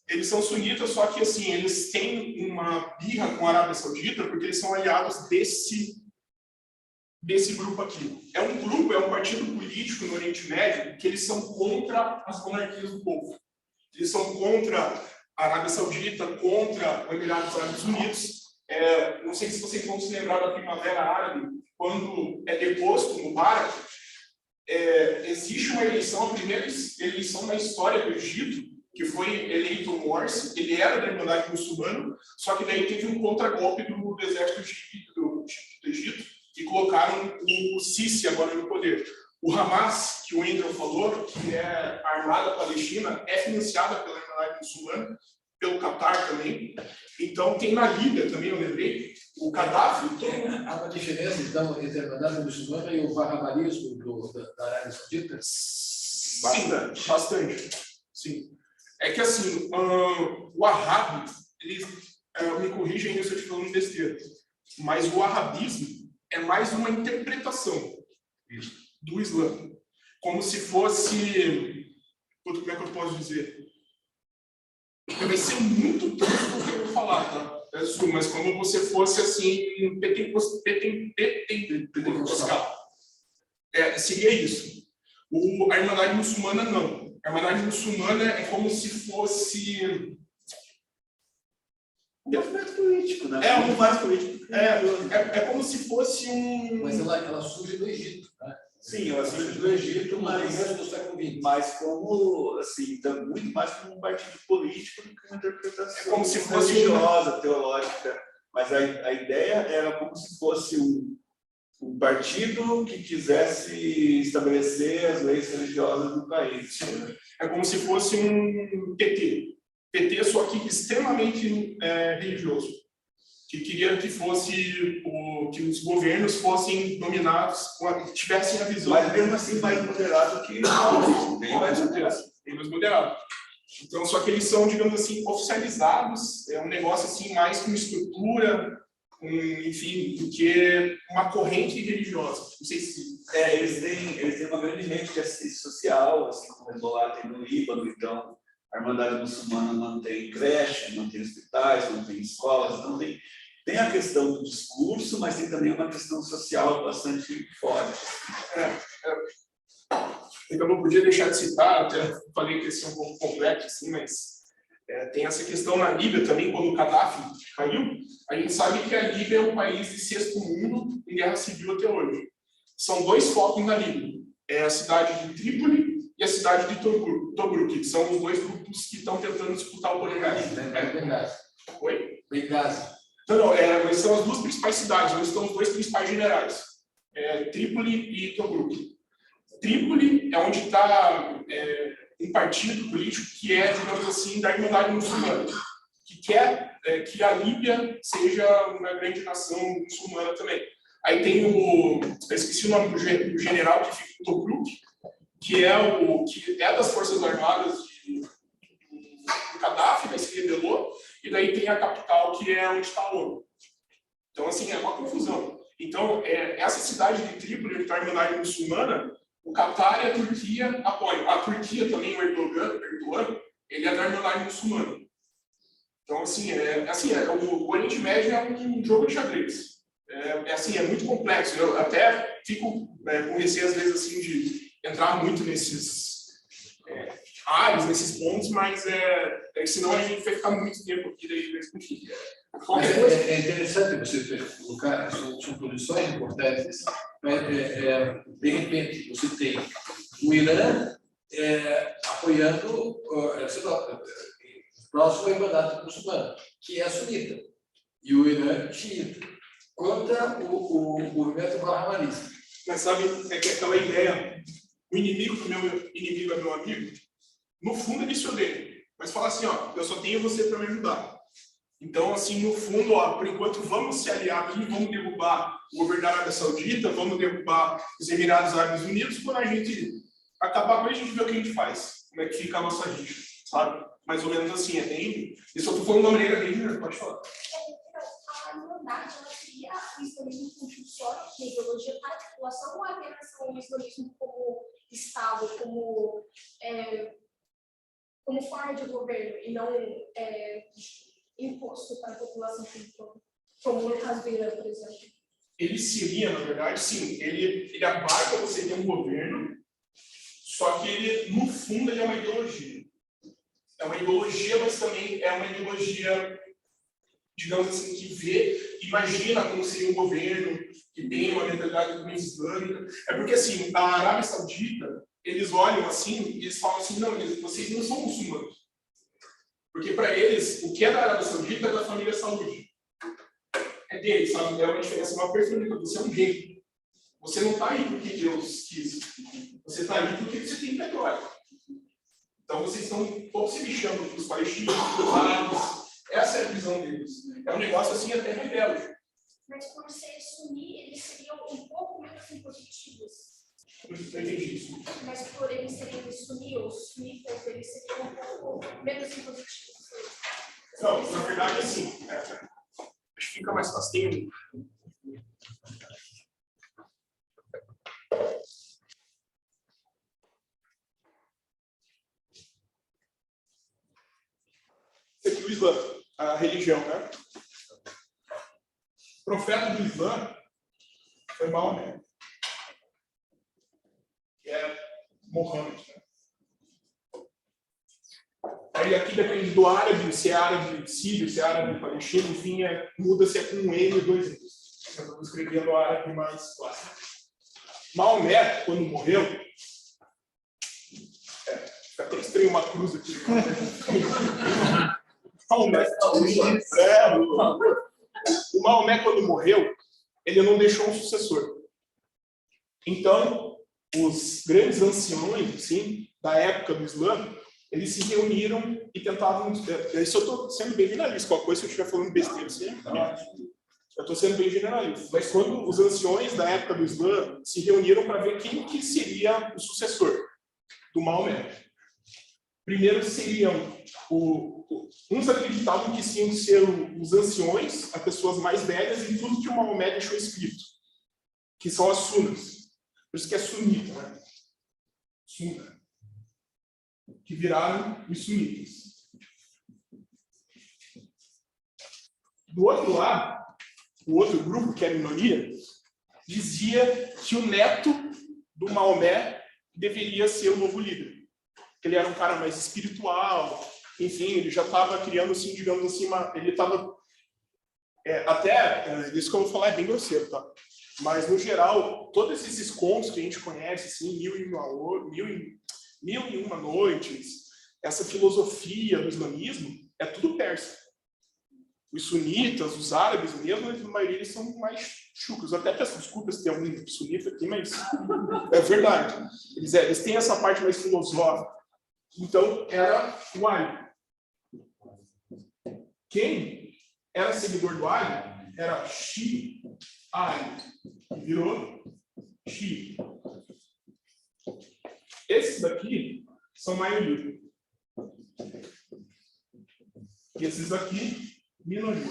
eles são sunitas, só que assim, eles têm uma birra com a Arábia Saudita, porque eles são aliados desse grupo aqui. É um partido político no Oriente Médio que eles são contra as monarquias do povo. Eles são contra a Arábia Saudita, contra os Emirados Árabes Unidos. Não sei se vocês vão se lembrar da Primavera Árabe, quando é deposto Mubarak, existe uma eleição, a primeira eleição na história do Egito, que foi eleito o Morsi. Ele era da Irmandade Muçulmana, só que daí teve um contragolpe do exército do Egito e colocaram o Sisi agora no poder. O Hamas, que o Andrew falou, que é a Armada Palestina, é financiada pela Irmandade Muçulmana, pelo Catar também. Então, tem na Líbia também, eu lembrei, o Gaddafi. Há uma diferença, então, entre a Irmandade Muçulmana e o wahhabismo da Arábia Saudita? Bastante. Sim. É que, assim, o Wahhabi, eles me corrigem se eu estiver falando besteira, mas o wahhabismo é mais uma interpretação do Islã. Como se fosse... Como é que eu posso dizer? Vai ser muito tempo o que eu vou falar, tá? Mas como você fosse, assim, pentecostal. Seria isso. A Irmandade Muçulmana, não. A Irmandade Muçulmana é como se fosse... Um movimento político, né? Um movimento político. É como se fosse um... Mas ela surge do Egito, né? Sim, ela surge do Egito, mas como, assim, muito mais como um partido político do que uma interpretação como se fosse religiosa, teológica. Mas a ideia era como se fosse um partido que quisesse estabelecer as leis religiosas do país. É como se fosse um PT. PT, só que extremamente religioso. Que queria que que os governos fossem dominados, tivessem a visão. Mas mesmo assim mais moderado que o bem mais moderado. Então, só que eles são, digamos assim, oficializados, é um negócio assim mais com estrutura, enfim, do que uma corrente religiosa. Não sei se... Eles têm uma grande rede de assistência social, assim como o Hezbollah tem no Líbano. Então, a Irmandade Muçulmana mantém creche, mantém hospitais, mantém escolas. Então, tem a questão do discurso, mas tem também uma questão social bastante forte. Eu não podia deixar de citar, até falei que esse é um pouco complexo, assim, mas tem essa questão na Líbia também, quando o Gaddafi caiu. A gente sabe que a Líbia é um país de sexto mundo em guerra civil até hoje. São dois focos na Líbia. É a cidade de Trípoli e a cidade de Tobruk, que são os dois grupos que estão tentando disputar o poder na Líbia. Oi? Benghazi. Não, mas são as duas principais cidades, onde estão os dois principais generais, Trípoli e Tobruk. Trípoli é onde está um partido político que é, digamos assim, da Irmandade Muçulmana, que quer que a Líbia seja uma grande nação muçulmana também. Aí tem eu esqueci o nome do general que fica em Tobruk, que é das Forças Armadas do Gaddafi, mas se rebelou, e daí tem a capital, que é onde está a ONU. Então, assim, é uma confusão. Então, essa cidade de Trípoli, que está a Irmandade Muçulmana, o Catar e a Turquia apoiam. A Turquia também, o Erdogan, ele é da Irmandade Muçulmana. Então, o Oriente Médio é um jogo de xadrez. É muito complexo. Eu até fico com receio, às vezes, assim, de entrar muito nesses áreas, nesses pontos, mas senão a gente vai ficar muito tempo aqui, daí, enfim. É interessante você colocar, são posições importantes, mas, de repente, você tem o Irã apoiando próximo à Irmandade Muçulmana, que é sunita, e o Irã xiita, contra o movimento bahamalista. Mas sabe, que aquela ideia, o inimigo do meu inimigo é meu amigo, no fundo ele se odeia, mas fala assim, ó, eu só tenho você para me ajudar. Então, assim, no fundo, ó, por enquanto, vamos se aliar aqui, vamos derrubar o governo da Arábia Saudita, vamos derrubar os Emirados Árabes Unidos, quando a gente acabar com isso, a gente vê o que a gente faz, como é que fica a nossa rixa, sabe? Mais ou menos assim, é bem... Isso eu estou falando de uma maneira bem... Pode falar. A Irmandade, ela seria o islamismo constitucional, que é a ideologia para a população, ou apenas o islamismo como Estado, como forma de governo, e não imposto para a população como no caso do Irã, por exemplo? Ele seria, na verdade, sim, ele abarca você ter um governo, só que ele, no fundo, ele é uma ideologia. É uma ideologia, mas também é uma ideologia, digamos assim, que imagina como seria um governo, que tem uma mentalidade também islâmica. É porque, assim, a Arábia Saudita, eles olham assim e eles falam assim, não, vocês não são muçulmanos. Porque, para eles, o que é da Arábia Saudita é da família Saúde. É deles, sabe? É uma diferença, uma personificação. Você é um rei. Você não está aí porque Deus quis. Você está aí porque você tem petróleo. Então, vocês estão todos se lixando para os palestinos, para os árabes. Essa é a visão deles. É um negócio assim até rebelde. Mas por ser suni, eles seriam um pouco menos impositivos. Não entendi isso. Mas por eles serem suni, os sunitas, eles seriam um pouco menos impositivos. Não, na verdade, assim, acho que fica mais fácil. Esse aqui é o Islã, a religião, né? O profeta do Islã foi Maomé, que é Mohammed, né? Aí aqui depende do árabe, se é árabe sírio, se é árabe palestino, enfim, muda se é com um N e dois N's. Eu estou escrevendo o árabe mais clássico. Maomé, quando morreu, fica até estranho uma cruz aqui. O Maomé, quando morreu, ele não deixou um sucessor. Então, os grandes anciões, assim, da época do Islã, eles se reuniram e tentavam... Isso eu estou sendo bem generalista, qualquer coisa que eu estiver falando besteira, assim, eu estou sendo bem generalista. Mas quando os anciões da época do Islã se reuniram para ver quem que seria o sucessor do Maomé. Primeiro seriam... Uns acreditavam que iam ser os anciões, as pessoas mais velhas, e tudo que o Maomé deixou escrito, que são as sunas. Por isso que é sunita, né? Suna. Que viraram os sunitas. Do outro lado, o outro grupo, que é a minoria, dizia que o neto do Maomé deveria ser o novo líder. Que ele era um cara mais espiritual, enfim, ele já estava criando, assim, digamos assim, ele estava... isso que eu vou falar é bem grosseiro, tá? Mas, no geral, todos esses contos que a gente conhece, assim, Mil e Uma Noites, essa filosofia do islamismo, é tudo persa. Os sunitas, os árabes mesmo, a maioria eles são mais chucros. Até peço desculpas se tem algum sunita aqui, mas é verdade. Eles têm essa parte mais filosófica. Então, era o Ali. Quem era seguidor do Ali, era Shi, Ali, virou Shi. Esses daqui são maioria. E esses daqui, minoria.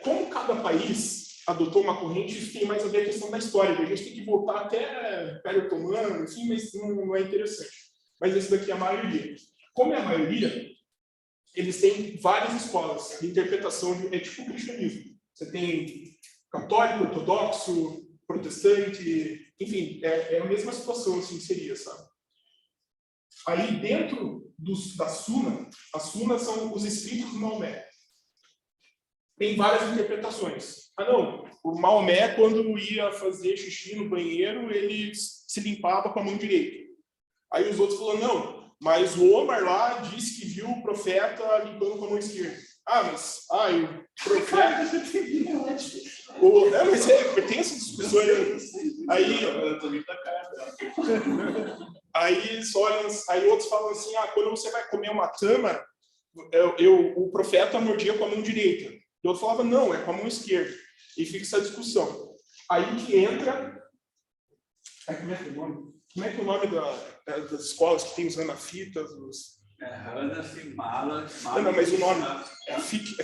Como cada país adotou uma corrente, isso tem mais a ver com a questão da história. A gente tem que voltar até Império Otomano, enfim, mas não é interessante. Mas esse daqui é a maioria. Como é a maioria, eles têm várias escolas de interpretação, é tipo o cristianismo. Você tem católico, ortodoxo, protestante, enfim, é a mesma situação, assim, seria, sabe? Aí, dentro da Suna, as Sunas são os escritos de Maomé. Tem várias interpretações. Não, o Maomé, quando ia fazer xixi no banheiro, ele se limpava com a mão direita. Aí os outros falaram, não, mas o Omar lá disse que viu o profeta limpando com a mão esquerda. Mas o profeta... mas tem essas discussões. Aí outros falam assim, quando você vai comer uma tâmara, o profeta mordia com a mão direita. E outro falava, não, é com a mão esquerda. E fica essa discussão. Aí que entra... Como é que é o nome? Como é que é o nome das escolas que tem os anafitas? Mala. Não, mas o nome é FIC.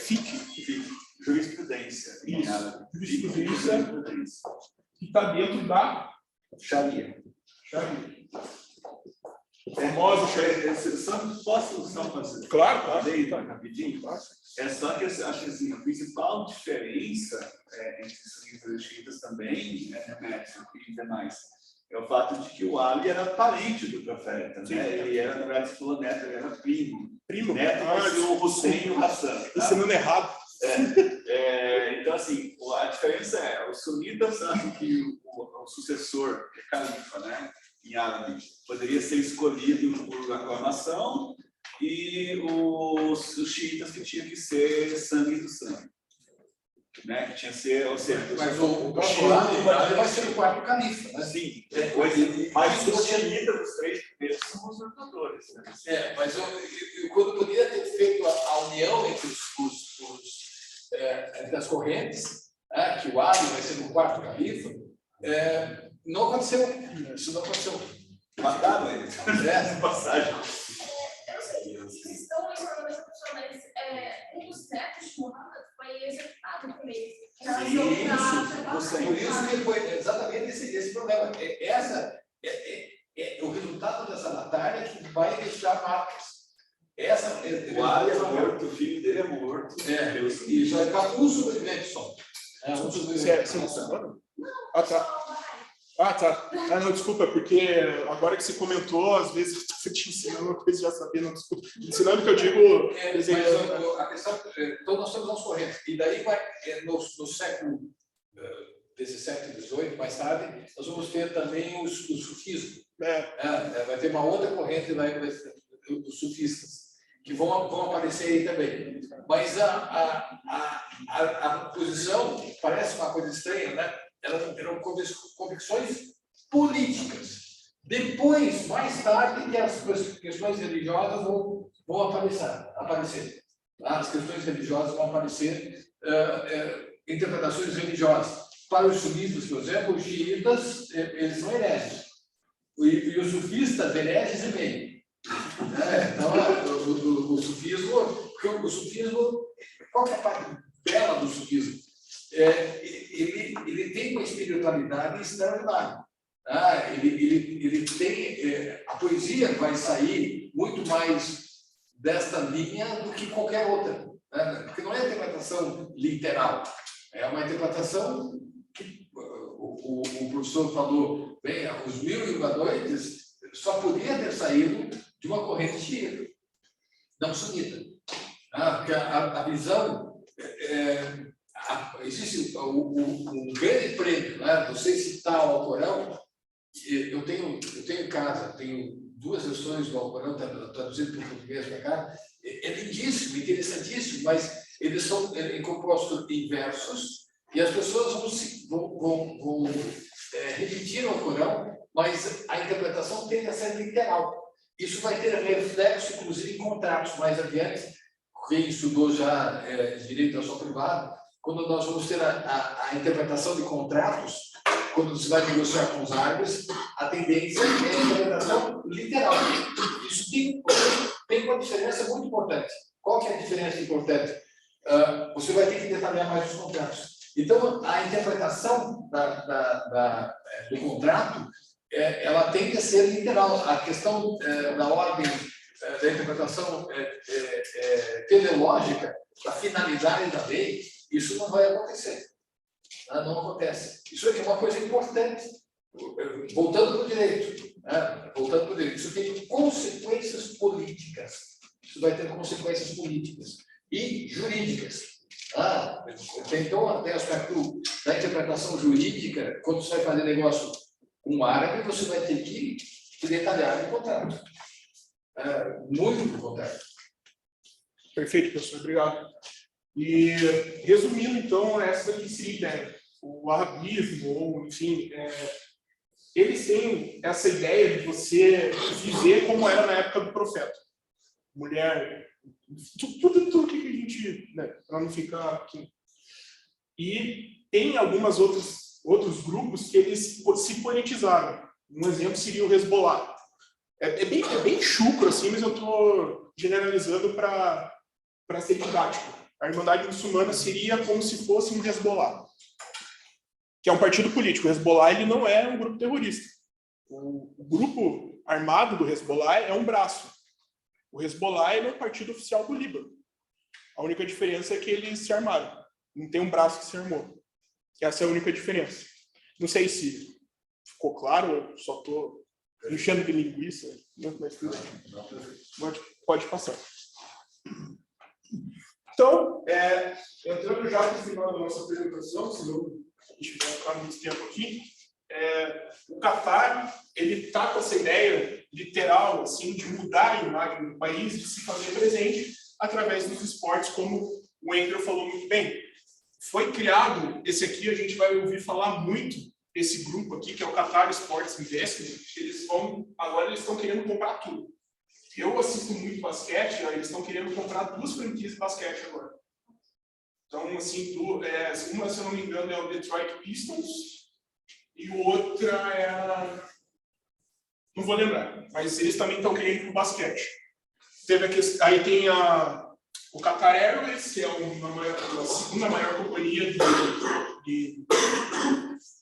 Jurisprudência. Isso. Jurisprudência que está dentro da Sharia. Famosa Sharia. Posso fazer? Claro. Rapidinho? É só que eu acho que assim, a principal diferença entre os xiitas também, e demais, é o fato de que o Ali era parente do profeta, né? Ele era, na verdade, se falou neto, ele era primo. Neto vai ser o Hussein e o Hassan. Tá? Ensinando errado. Então, assim, a diferença os sunitas acham que o sucessor, é califa, né? Em árabe, poderia ser escolhido por aclamação, e os xiitas que tinham que ser sangue do sangue. Né? Que tinha que ser, ou seja, mas o Ali vai ser o quarto califa, né? Sim, mas os xiitas, os três primeiros, são os usurpadores. Né? Mas quando poderia ter feito a união entre entre as correntes, que o Ali vai ser o quarto califa, não aconteceu. Isso não aconteceu. Mataram ele. Passagem. Eu não sei se vocês estão informando essa pessoa, mas um dos netos de Muhammad foi executado por ele. Por isso que foi exatamente esse problema. O resultado dessa batalha que vai deixar marcas. O Ali é morto, o filho dele é morto. E só é um sobrevivente só. Você não sabe? Tá. Não, desculpa, porque agora que você comentou, às vezes eu estou te ensinando uma coisa já sabendo, desculpa. Ensinando que eu digo... Mas a questão... Então, nós temos as correntes. E daí, no século XVII e XVIII, mais tarde, nós vamos ter também o sufismo. Vai ter uma outra corrente lá, os sufistas, que vão aparecer aí também. Mas a posição parece uma coisa estranha, né? Eram convicções políticas. Depois, mais tarde, que as questões religiosas vão aparecer. As questões religiosas vão aparecer, interpretações religiosas. Para os sunistas, por exemplo, os xiitas, eles são hereges. E os sufistas, hereges e meio. Então, o sufismo, qual que é a parte bela do sufismo? Ele tem uma espiritualidade extraordinária. Ele tem a poesia vai sair muito mais desta linha do que qualquer outra, né? Porque não é interpretação literal, é uma interpretação que o professor falou bem, os 1001 Noites só podia ter saído de uma corrente xiita, não sunita, porque a visão existe um grande prêmio, né? Não sei se está ao Alcorão. Eu tenho em casa, tenho 2 versões do Alcorão traduzido para o português para cá. É lindíssimo, interessantíssimo, mas eles são compostos em versos e as pessoas vão repetir o Alcorão, mas a interpretação tende a ser literal. Isso vai ter reflexo, inclusive, em contratos mais adiante. Quem estudou já direito da ação privada, quando nós vamos ter a interpretação de contratos, quando você vai negociar com os árabes, a tendência é a interpretação literal. Isso tem uma diferença muito importante. Qual que é a diferença importante? Você vai ter que detalhar mais os contratos. Então, a interpretação do contrato, ela tem que ser literal. A questão da ordem da interpretação teleológica, da finalidade da lei, isso não vai acontecer. Não acontece. Isso aqui é uma coisa importante. Voltando para o direito. Voltando para o direito. Isso tem consequências políticas. Isso vai ter consequências políticas e jurídicas. Então, tem aspecto da interpretação jurídica. Quando você vai fazer negócio com um árabe, você vai ter que detalhar o contrato. Muito contrato. Perfeito, professor. Obrigado. E, resumindo, então, essa daqui seria a ideia. O arabismo, ou, enfim, eles têm essa ideia de você viver como era na época do profeta. Mulher, tudo que a gente, para não ficar aqui. E tem algumas outros grupos que eles se politizaram. Um exemplo seria o Hezbollah. É bem chucro, assim, mas eu estou generalizando para ser didático. A Irmandade Muçulmana seria como se fosse um Hezbollah, que é um partido político. O Hezbollah ele não é um grupo terrorista. O grupo armado do Hezbollah é um braço. O Hezbollah ele é um partido oficial do Líbano. A única diferença é que eles se armaram. Não tem um braço que se armou. Essa é a única diferença. Não sei se ficou claro, eu só estou enchendo de linguiça. Mas pode passar. Então, entrando já no final da nossa apresentação, senão a gente vai ficar muito tempo aqui, o Qatar, ele está com essa ideia literal, assim, de mudar a imagem do país, de se fazer presente através dos esportes, como o Andrew falou muito bem. Foi criado, esse aqui a gente vai ouvir falar muito, esse grupo aqui, que é o Qatar Sports Investment, agora eles estão querendo comprar tudo. Eu assisto muito basquete, eles estão querendo comprar 2 franquias de basquete agora. Então, assim, uma, se eu não me engano, é o Detroit Pistons e outra é... Não vou lembrar, mas eles também estão querendo ir para o basquete. Aí tem o Qatar Airways, que é a segunda maior companhia de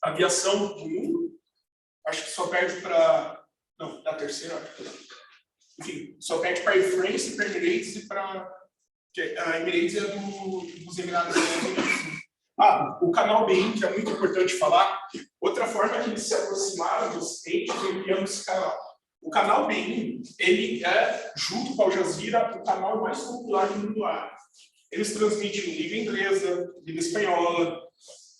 aviação do mundo. Acho que só perde para... Não, a terceira. Enfim, só perde para a Air France e para a Emirates e para... A Emirates é dos Emirados Unidos. O canal BIM, que é muito importante falar. Outra forma que eles se aproximaram dos States foi criando esse canal. O canal BIM, ele é, junto com a Al Jazeera, o canal mais popular do mundo árabe. Eles transmitem Liga Inglesa, Liga Espanhola.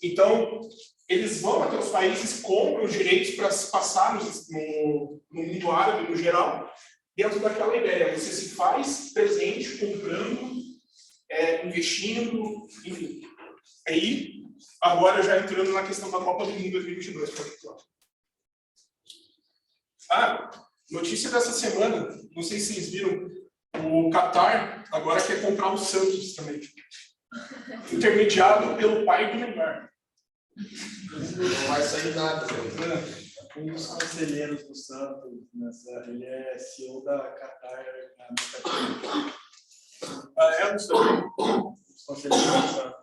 Então, eles vão até os países, compram os direitos para se passar no mundo árabe, no geral, dentro daquela ideia. Você se faz presente comprando, investindo, enfim. Aí, agora já entrando na questão da Copa do Mundo 2022. Notícia dessa semana, não sei se vocês viram, o Qatar agora quer comprar o Santos também. Intermediado pelo pai do Neymar. Não vai sair nada. Um dos conselheiros do Santos, ele é CEO da Qatar. Não sei. Os conselheiros do Santos,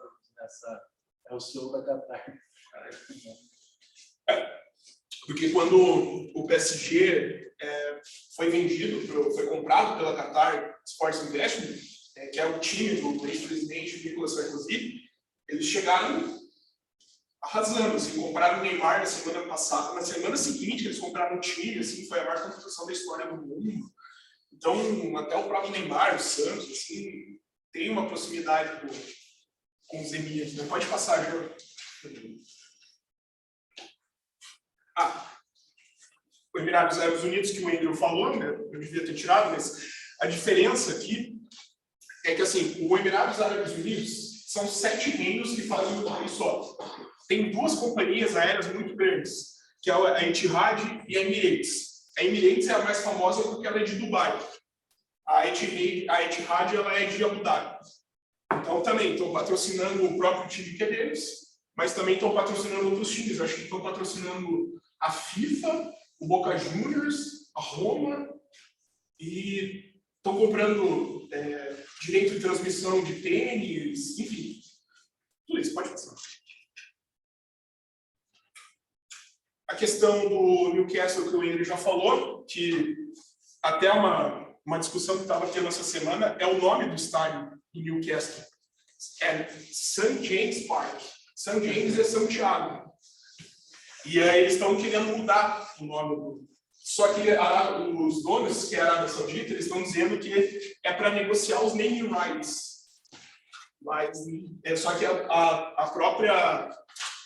é o CEO da Qatar. Porque quando o PSG foi vendido, foi comprado pela Qatar Sports Investment, que é o time do ex-presidente Nicolas Sarkozy, eles chegaram arrasando, assim, compraram o Neymar na semana passada, na semana seguinte eles compraram o time, assim, foi a maior contratação da história do mundo. Então, até o próprio Neymar, o Santos, assim, tem uma proximidade com os Emirados. Não pode passar, Jô. O Emirados Árabes Unidos, que o Andrew falou, né? Eu devia ter tirado, mas a diferença aqui é que, assim, o Emirados Árabes Unidos são 7 reinos que fazem um país só. Tem 2 companhias aéreas muito grandes, que é a Etihad e a Emirates. A Emirates é a mais famosa porque ela é de Dubai. A Etihad ela é de Abu Dhabi. Então também estão patrocinando o próprio time que é deles, mas também estão patrocinando outros times. Eu acho que estão patrocinando a FIFA, o Boca Juniors, a Roma, e estão comprando direito de transmissão de tênis, enfim. Tudo isso, pode passar. A questão do Newcastle, que o Henry já falou, que até uma discussão que estava tendo essa semana, é o nome do estádio do Newcastle. É St. James Park. St. James é São Tiago. E aí eles estão querendo mudar o nome do... Só que os donos, que é a Arábia Saudita, eles estão dizendo que é para negociar os naming rights. Mas só que a própria...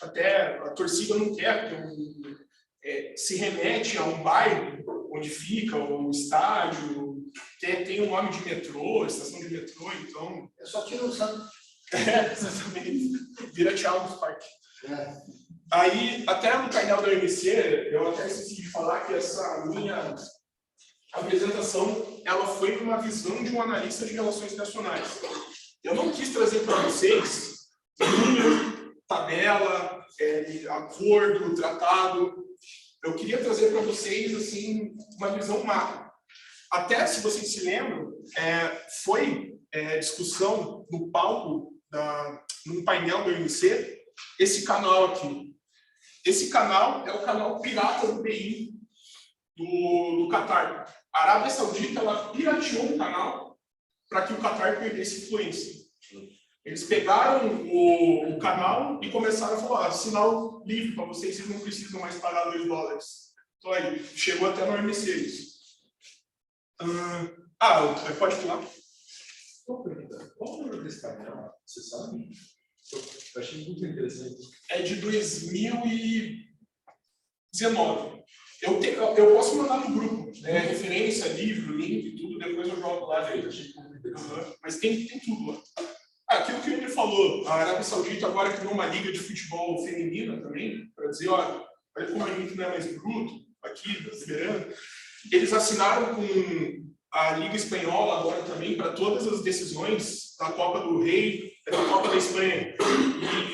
Até a torcida não quer, porque se remete a um bairro onde fica o estádio, tem um nome de metrô, estação de metrô, então... É só tira o santo. Exatamente. Vira Thiago Park. Aí, até no painel da OMC, eu até esqueci de falar que essa minha apresentação, ela foi numa visão de um analista de relações internacionais. Eu não quis trazer para vocês número, tabela, acordo, tratado. Eu queria trazer para vocês assim uma visão macro. Até, se vocês se lembram, foi discussão no palco, num painel do OMC, esse canal aqui. Esse canal é o canal pirata do BI do Qatar. A Arábia Saudita ela pirateou o canal para que o Qatar perdesse influência. Eles pegaram o canal e começaram a falar: sinal livre para vocês, vocês não precisam mais pagar $2. Então aí, chegou até no OMC isso. Pode falar? Qual o número desse canal? Você sabe? Eu achei muito interessante. É de 2019. Eu posso mandar no grupo, referência, livro, link, tudo, depois eu jogo lá. Mas tem tudo lá. Aquilo que ele falou, a Arábia Saudita agora criou uma liga de futebol feminina também, para dizer, olha como a gente não é mais bruto, aqui, liberando. Eles assinaram com a Liga Espanhola agora também para todas as decisões da Copa do Rei, da Copa da Espanha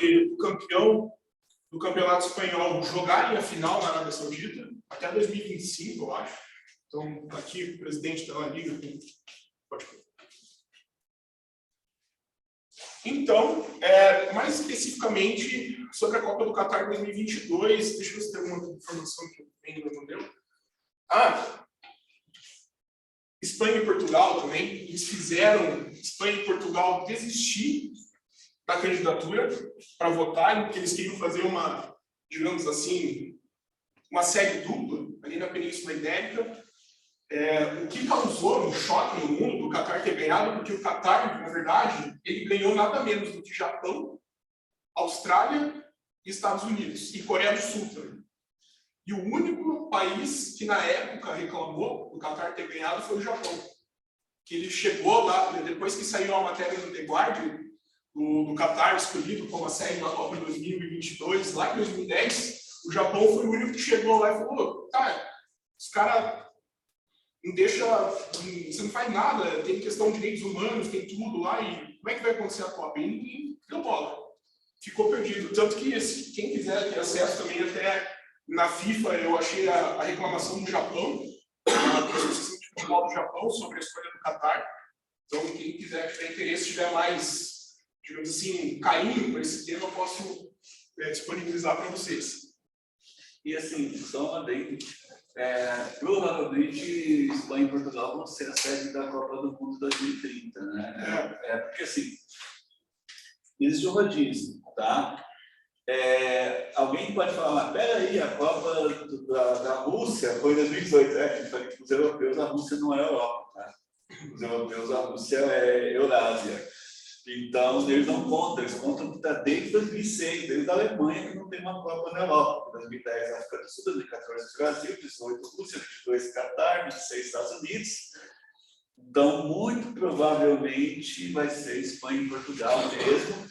e o campeão do Campeonato Espanhol jogarem a final na Arábia Saudita até 2025, eu acho. Então, aqui o presidente da Liga pode falar. Então, mais especificamente sobre a Copa do Qatar 2022, deixa eu ver se tem alguma informação que eu ainda não deu. Espanha e Portugal também, eles fizeram Espanha e Portugal desistir da candidatura para votarem, porque eles queriam fazer uma, digamos assim, uma série dupla ali na Península Ibérica. O que causou um choque no mundo do Qatar ter ganhado, porque o Qatar, na verdade, ele ganhou nada menos do que Japão, Austrália, Estados Unidos e Coreia do Sul também. E o único país que na época reclamou do Qatar ter ganhado foi o Japão. Que ele chegou lá, depois que saiu a matéria no The Guardian, do Qatar escolhido como a sede da Copa 2022, lá em 2010, o Japão foi o único que chegou lá e falou: os caras não deixa, você não faz nada, tem questão de direitos humanos, tem tudo lá, e como é que vai acontecer a Copa? E ninguém deu bola. Ficou perdido. Tanto que, quem quiser ter acesso também até na FIFA, eu achei a reclamação do Japão, a Associação de Futebol do Japão, sobre a escolha do Qatar. Então, quem quiser, tiver interesse, tiver mais, digamos assim, carinho por esse tema, eu posso disponibilizar para vocês. E assim, só uma adendo. Provavelmente Espanha e Portugal vão ser a sede da Copa do Mundo 2030, né? Porque assim, existe um rodízio, tá? Alguém pode falar, mas peraí, a Copa da Rússia foi em 2018, os europeus, a Rússia não é Europa, tá? Os europeus, a Rússia é Eurásia. Então, eles não contam, eles contam que está desde 2006, desde a Alemanha, que não tem uma Copa na Europa. 2010, África do Sul, 2014, Brasil, 18, Rússia, 22, Catar, 26, Estados Unidos. Então, muito provavelmente vai ser Espanha e Portugal mesmo.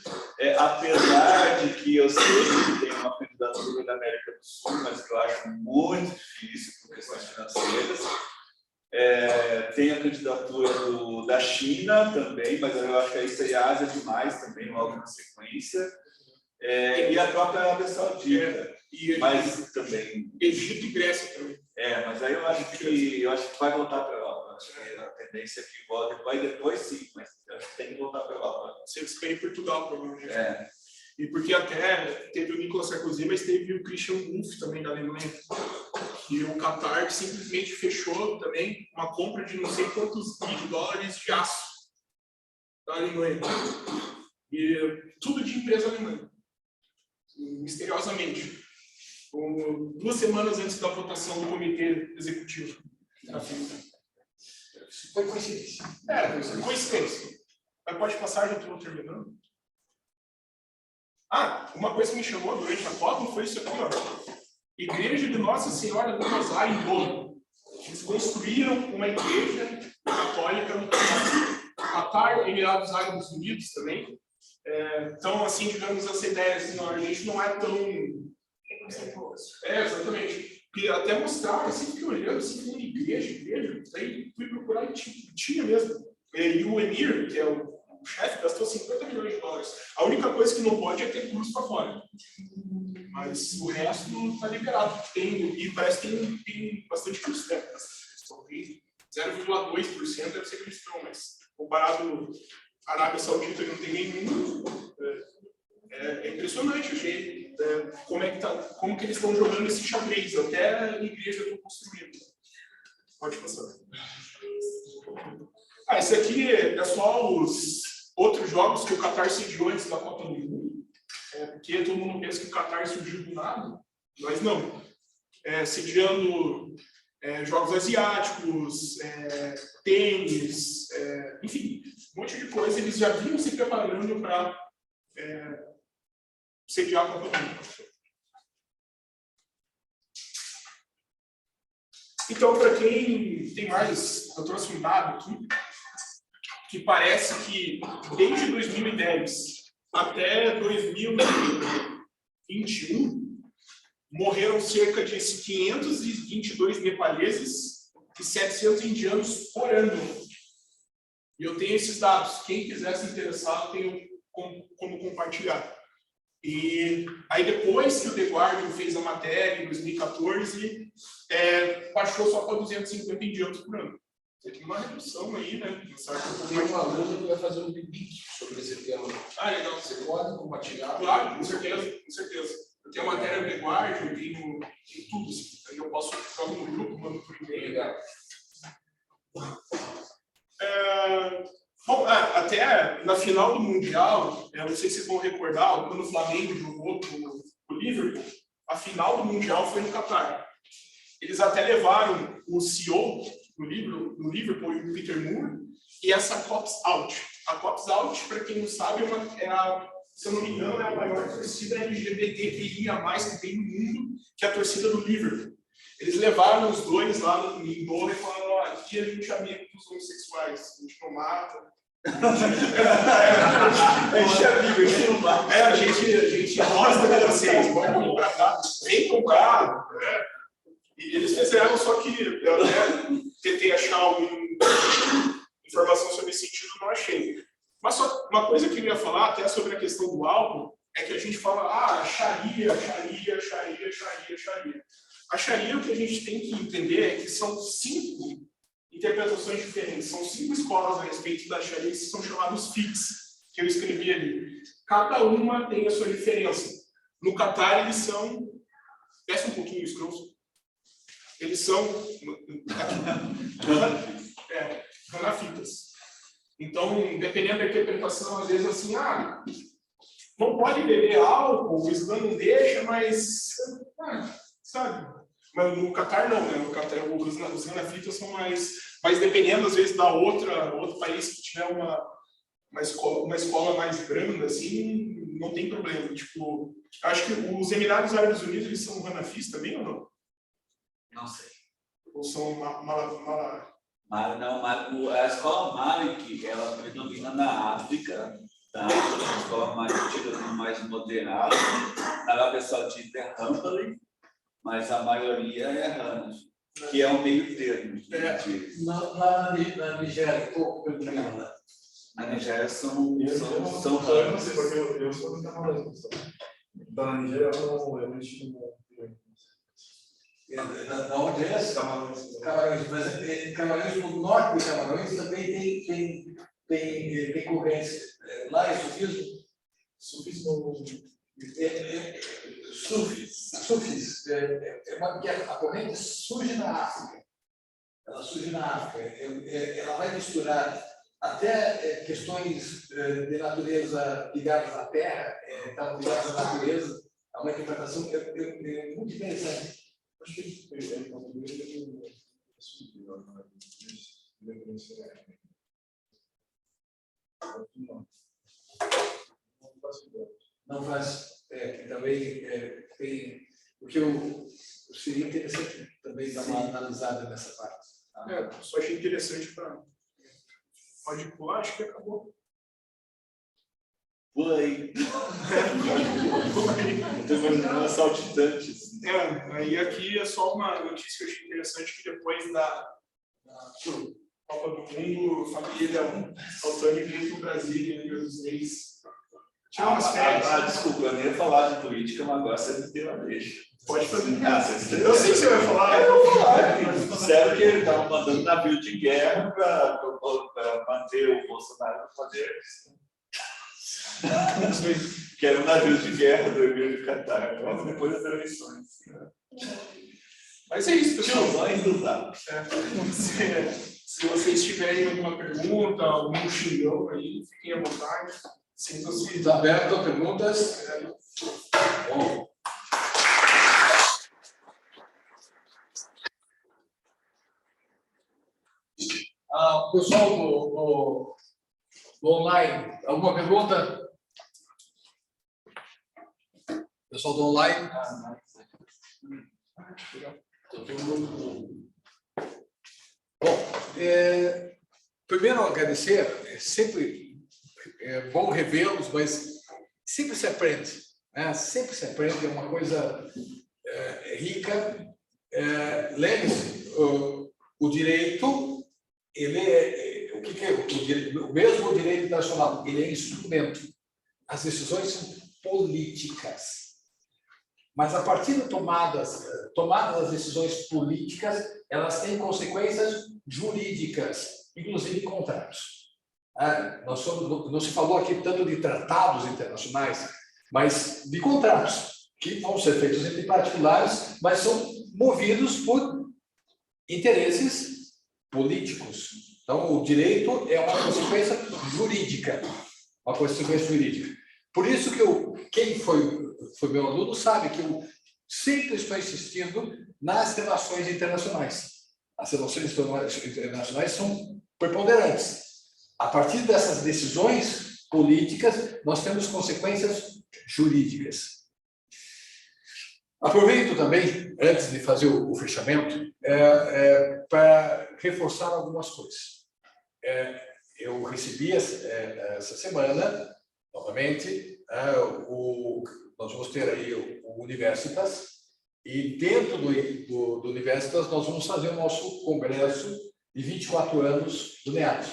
Apesar de que eu sei que tem uma candidatura da América do Sul, mas que eu acho muito difícil por questões financeiras. Tem a candidatura da China também, mas eu acho que aí seria Ásia demais também, logo na sequência. E a própria Arábia Saudita. Mas também. Egito e Grécia também. Mas aí eu acho que vai voltar para a Europa. Acho que a tendência é que vai depois sim, mas acho que tem que voltar para a Europa. Se eles querem em Portugal, provavelmente. E porque até teve o Nicolas Sarkozy, mas teve o Christian Wulff também da Alemanha. E o Qatar simplesmente fechou também uma compra de não sei quantos $1.000 de aço da Alemanha. E tudo de empresa alemã. Misteriosamente. 2 semanas antes da votação do comitê executivo. Foi coincidência. Foi coincidência. Mas pode passar, já estou terminando. Uma coisa que me chamou durante a Copa foi isso aqui, ó. Igreja de Nossa Senhora do Rosário em Roma. Eles construíram uma igreja católica no Qatar, Emirados Árabes Unidos também. Então, assim, digamos, essa ideia, assim, a gente não é tão... exatamente. Porque até mostrar, assim, fiquei olhando, assim, falando igreja, daí fui procurar e tinha mesmo. E o Emir, que é o chefe, gastou $50 milhões. A única coisa que não pode é ter cruz para fora. Mas o resto está liberado. E parece que tem bastante cruz, né? 0,2% deve ser cristão, mas comparado à Arábia Saudita, que não tem nenhum, é impressionante, achei. Como que eles estão jogando esse xadrez, até a igreja estão construindo. Pode passar. Esse aqui é só os outros jogos que o Qatar sediou antes da Copa do Mundo. Porque todo mundo pensa que o Qatar surgiu do nada, mas não. Sediando jogos asiáticos, tênis, enfim, um monte de coisa. Eles já vinham se preparando para sediar a Copa do Mundo. Então, para quem tem mais, eu trouxe um dado aqui, que parece que desde 2010 até 2021 morreram cerca de 522 nepaleses e 700 indianos por ano. E eu tenho esses dados. Quem quiser se interessar, tenho como compartilhar. E aí depois que o The Guardian fez a matéria em 2014, baixou só para 250 indianos por ano. Você tem uma redução aí, né? Tem um aluno que vai fazer um link sobre esse tema. Legal. Você pode compartilhar? Claro, com certeza, com certeza. Eu tenho a matéria do The Guardian, eu tenho tudo. Aí eu posso jogar no grupo, mando por e-mail. Legal. Bom, até na final do Mundial, eu não sei se vocês vão recordar, quando o Flamengo jogou o Liverpool, a final do Mundial foi no Qatar. Eles até levaram o CEO do Liverpool, o Peter Moore, e essa Cops Out. A Cops Out, para quem não sabe, se eu não me engano, é a maior torcida LGBTQIA+, que tem no mundo, que é a torcida do Liverpool. Eles levaram os dois lá em Doha e falaram, aqui a gente é amigo dos homossexuais, a gente não mata. A gente é amigo, a gente não mata. A gente gosta de vocês, pode vir pra cá, vem comprar. E eles fizeram, só que eu até tentei achar alguma informação sobre esse sentido, não achei. Mas só uma coisa que eu queria falar, até sobre a questão do álcool, é que a gente fala, Sharia. A Sharia, o que a gente tem que entender é que são 5 interpretações diferentes, são 5 escolas a respeito da Sharia que são chamados fiqhs, que eu escrevi ali. Cada uma tem a sua diferença. No Qatar, eles são... Desce um pouquinho isso, grosso. Eles são hanafitas. Então, dependendo da interpretação, às vezes assim, não pode beber álcool, o Islã não deixa, mas, sabe? Mas no Qatar não, né? No Qatar, os hanafitas são mais dependendo, às vezes, da outro país que tiver uma escola mais branda, assim, não tem problema. Tipo, acho que os Emirados Árabes Unidos, eles são hanafis também ou não? Não sei. Ou são a escola Malik, ela predomina na África, tá? A escola mais moderada. Na Arábia Saudita é Hanbali, mas a maioria é Hanafi. que é um meio termo. Na Nigéria, pouco predomina lá. Na Nigéria são Eu não hubs. sei, porque eu sou do Camarões. Então, na Nigéria, eu não estive Onde é esse? Camarões. Camarões, mas Camarões, no norte de Camarões também tem correntes. Lá é sufismo? Sufismo. Sufis. A corrente surge na África. Ela surge na África. Ela vai misturar até questões de natureza ligadas à terra, ligadas à natureza. É uma interpretação muito interessante. Acho que ele não não faz. Que também tem. Porque seria interessante também dar uma analisada nessa parte. Só achei interessante para. Pode pular, acho que acabou. Pula aí. Estou imaginando saltitantes. Aí aqui é só uma notícia que eu achei interessante, que depois da Copa do Mundo, a família Altani veio para o Brasília, e os reis tiram umas férias. Desculpa, eu nem ia falar de política, mas agora você me deu a deixa. Pode fazer. Eu sei que você vai falar. Eu vou falar. Disseram que ele estava mandando navio de guerra para manter o Bolsonaro no poder. Que era um navio de guerra do Emílio de Catar, depois das eleições. Mas é isso, pessoal. Tiozões do Zap. Se vocês tiverem alguma pergunta, algum xingão aí, fiquem à vontade. Está aberto a perguntas? Bom. Pessoal do online, alguma pergunta? Pessoal do online? Bom, primeiro agradecer, é sempre bom revê-los, mas sempre se aprende, né? Sempre se aprende, é uma coisa rica. Lembre-se, o direito, ele o que é o mesmo direito internacional? Ele é instrumento. As decisões são políticas. Mas a partir de tomadas as decisões políticas, elas têm consequências jurídicas, inclusive contratos. Não se falou aqui tanto de tratados internacionais, mas de contratos que vão ser feitos entre particulares, mas são movidos por interesses políticos. Então, o direito é uma consequência jurídica, uma consequência jurídica. Por isso que quem foi meu aluno sabe que eu sempre estou insistindo nas relações internacionais. As relações internacionais são preponderantes. A partir dessas decisões políticas, nós temos consequências jurídicas. Aproveito também, antes de fazer o fechamento, para reforçar algumas coisas. Eu recebi essa semana, novamente, nós vamos ter aí o Universitas, e dentro do Universitas nós vamos fazer o nosso congresso de 24 anos do NEAD.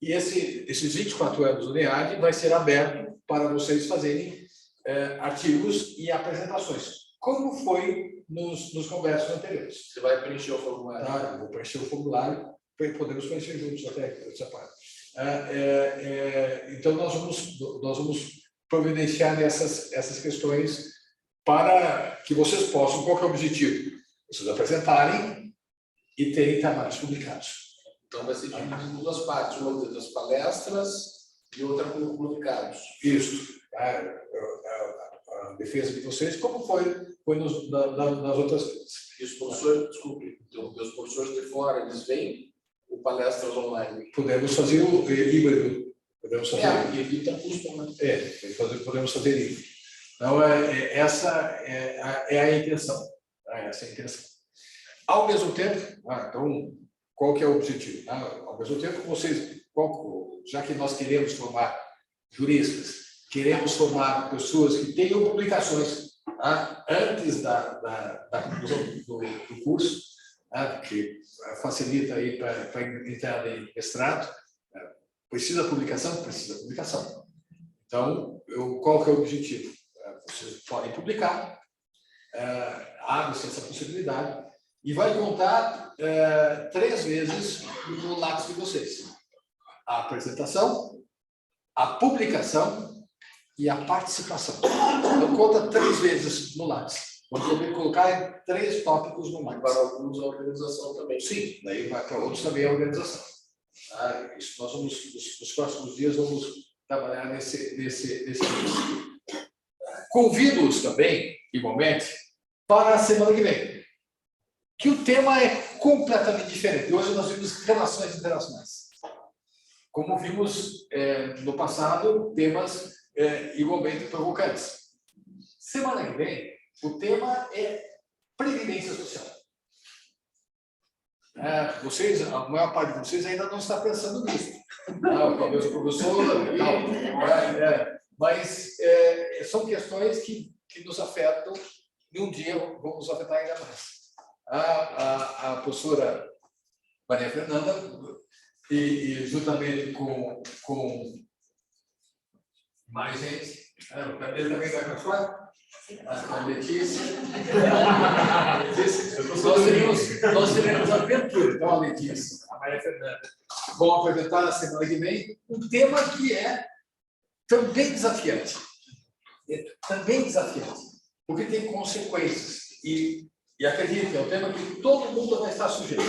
E esses 24 anos do NEAD vai ser aberto para vocês fazerem artigos e apresentações, como foi nos congressos anteriores. Você vai preencher o formulário? Eu vou preencher o formulário, podemos preencher juntos até essa parte. Então, nós vamos providenciar essas questões para que vocês possam, qual que é o objetivo? Vocês apresentarem e terem trabalhos publicados. Então, vai ser dividido em duas partes, uma das palestras e outra com publicados. Isso. A defesa de vocês, como foi nas outras vezes. E os professores, desculpe, então, os professores de fora, eles vêm ou palestras online? Podemos fazer o híbrido. Podemos fazer Porque evita custo, né? podemos fazer híbrido. Então, essa é a intenção. Essa é a intenção. Ao mesmo tempo, então, qual que é o objetivo? Ao mesmo tempo, já que nós queremos formar juristas, queremos formar pessoas que tenham publicações antes da conclusão do curso, né, que facilita aí para entrada em mestrado. Precisa publicação? Precisa publicação. Então, qual que é o objetivo? Vocês podem publicar, abre-se essa possibilidade, e vai contar 3 vezes no lápis de vocês. A apresentação, a publicação e a participação. Então, conta 3 vezes no lápis. Vamos poder colocar 3 tópicos no lápis. Para alguns, a organização também. Sim, daí vai para outros também a organização. Isso nós vamos, nos próximos dias, vamos trabalhar nesse. Convido-os também, igualmente, para a semana que vem, que o tema é completamente diferente. Hoje nós vimos relações internacionais. Como vimos no passado, temas igualmente provocantes. Semana que vem, o tema é previdência social. Vocês, a maior parte de vocês ainda não está pensando nisso. Talvez o professor, mas são questões que nos afetam e um dia vão nos afetar ainda mais. A professora Maria Fernanda, e juntamente com mais gente, o Camilo também vai participar? A Letícia. Nós teremos aventura. Então, a Letícia, a Maria Fernanda, vão apresentar na semana que vem um tema que é também desafiante. Porque tem consequências. E acredite, é um tema que todo mundo vai estar sujeito.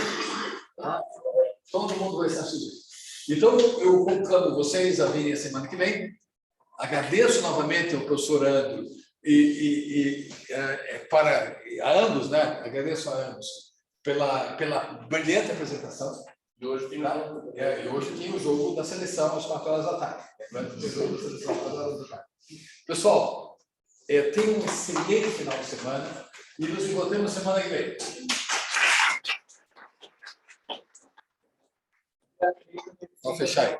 Tá? Todo mundo vai estar sujeito. Então, eu conclamo vocês a virem a semana que vem. Agradeço novamente ao professor Andro para ambos, né? Agradeço a ambos pela brilhante apresentação. E hoje tem hoje tem o jogo da seleção às 4 horas da tarde. Pessoal, tenham um excelente final de semana e nos encontramos semana que vem. Vamos fechar aí.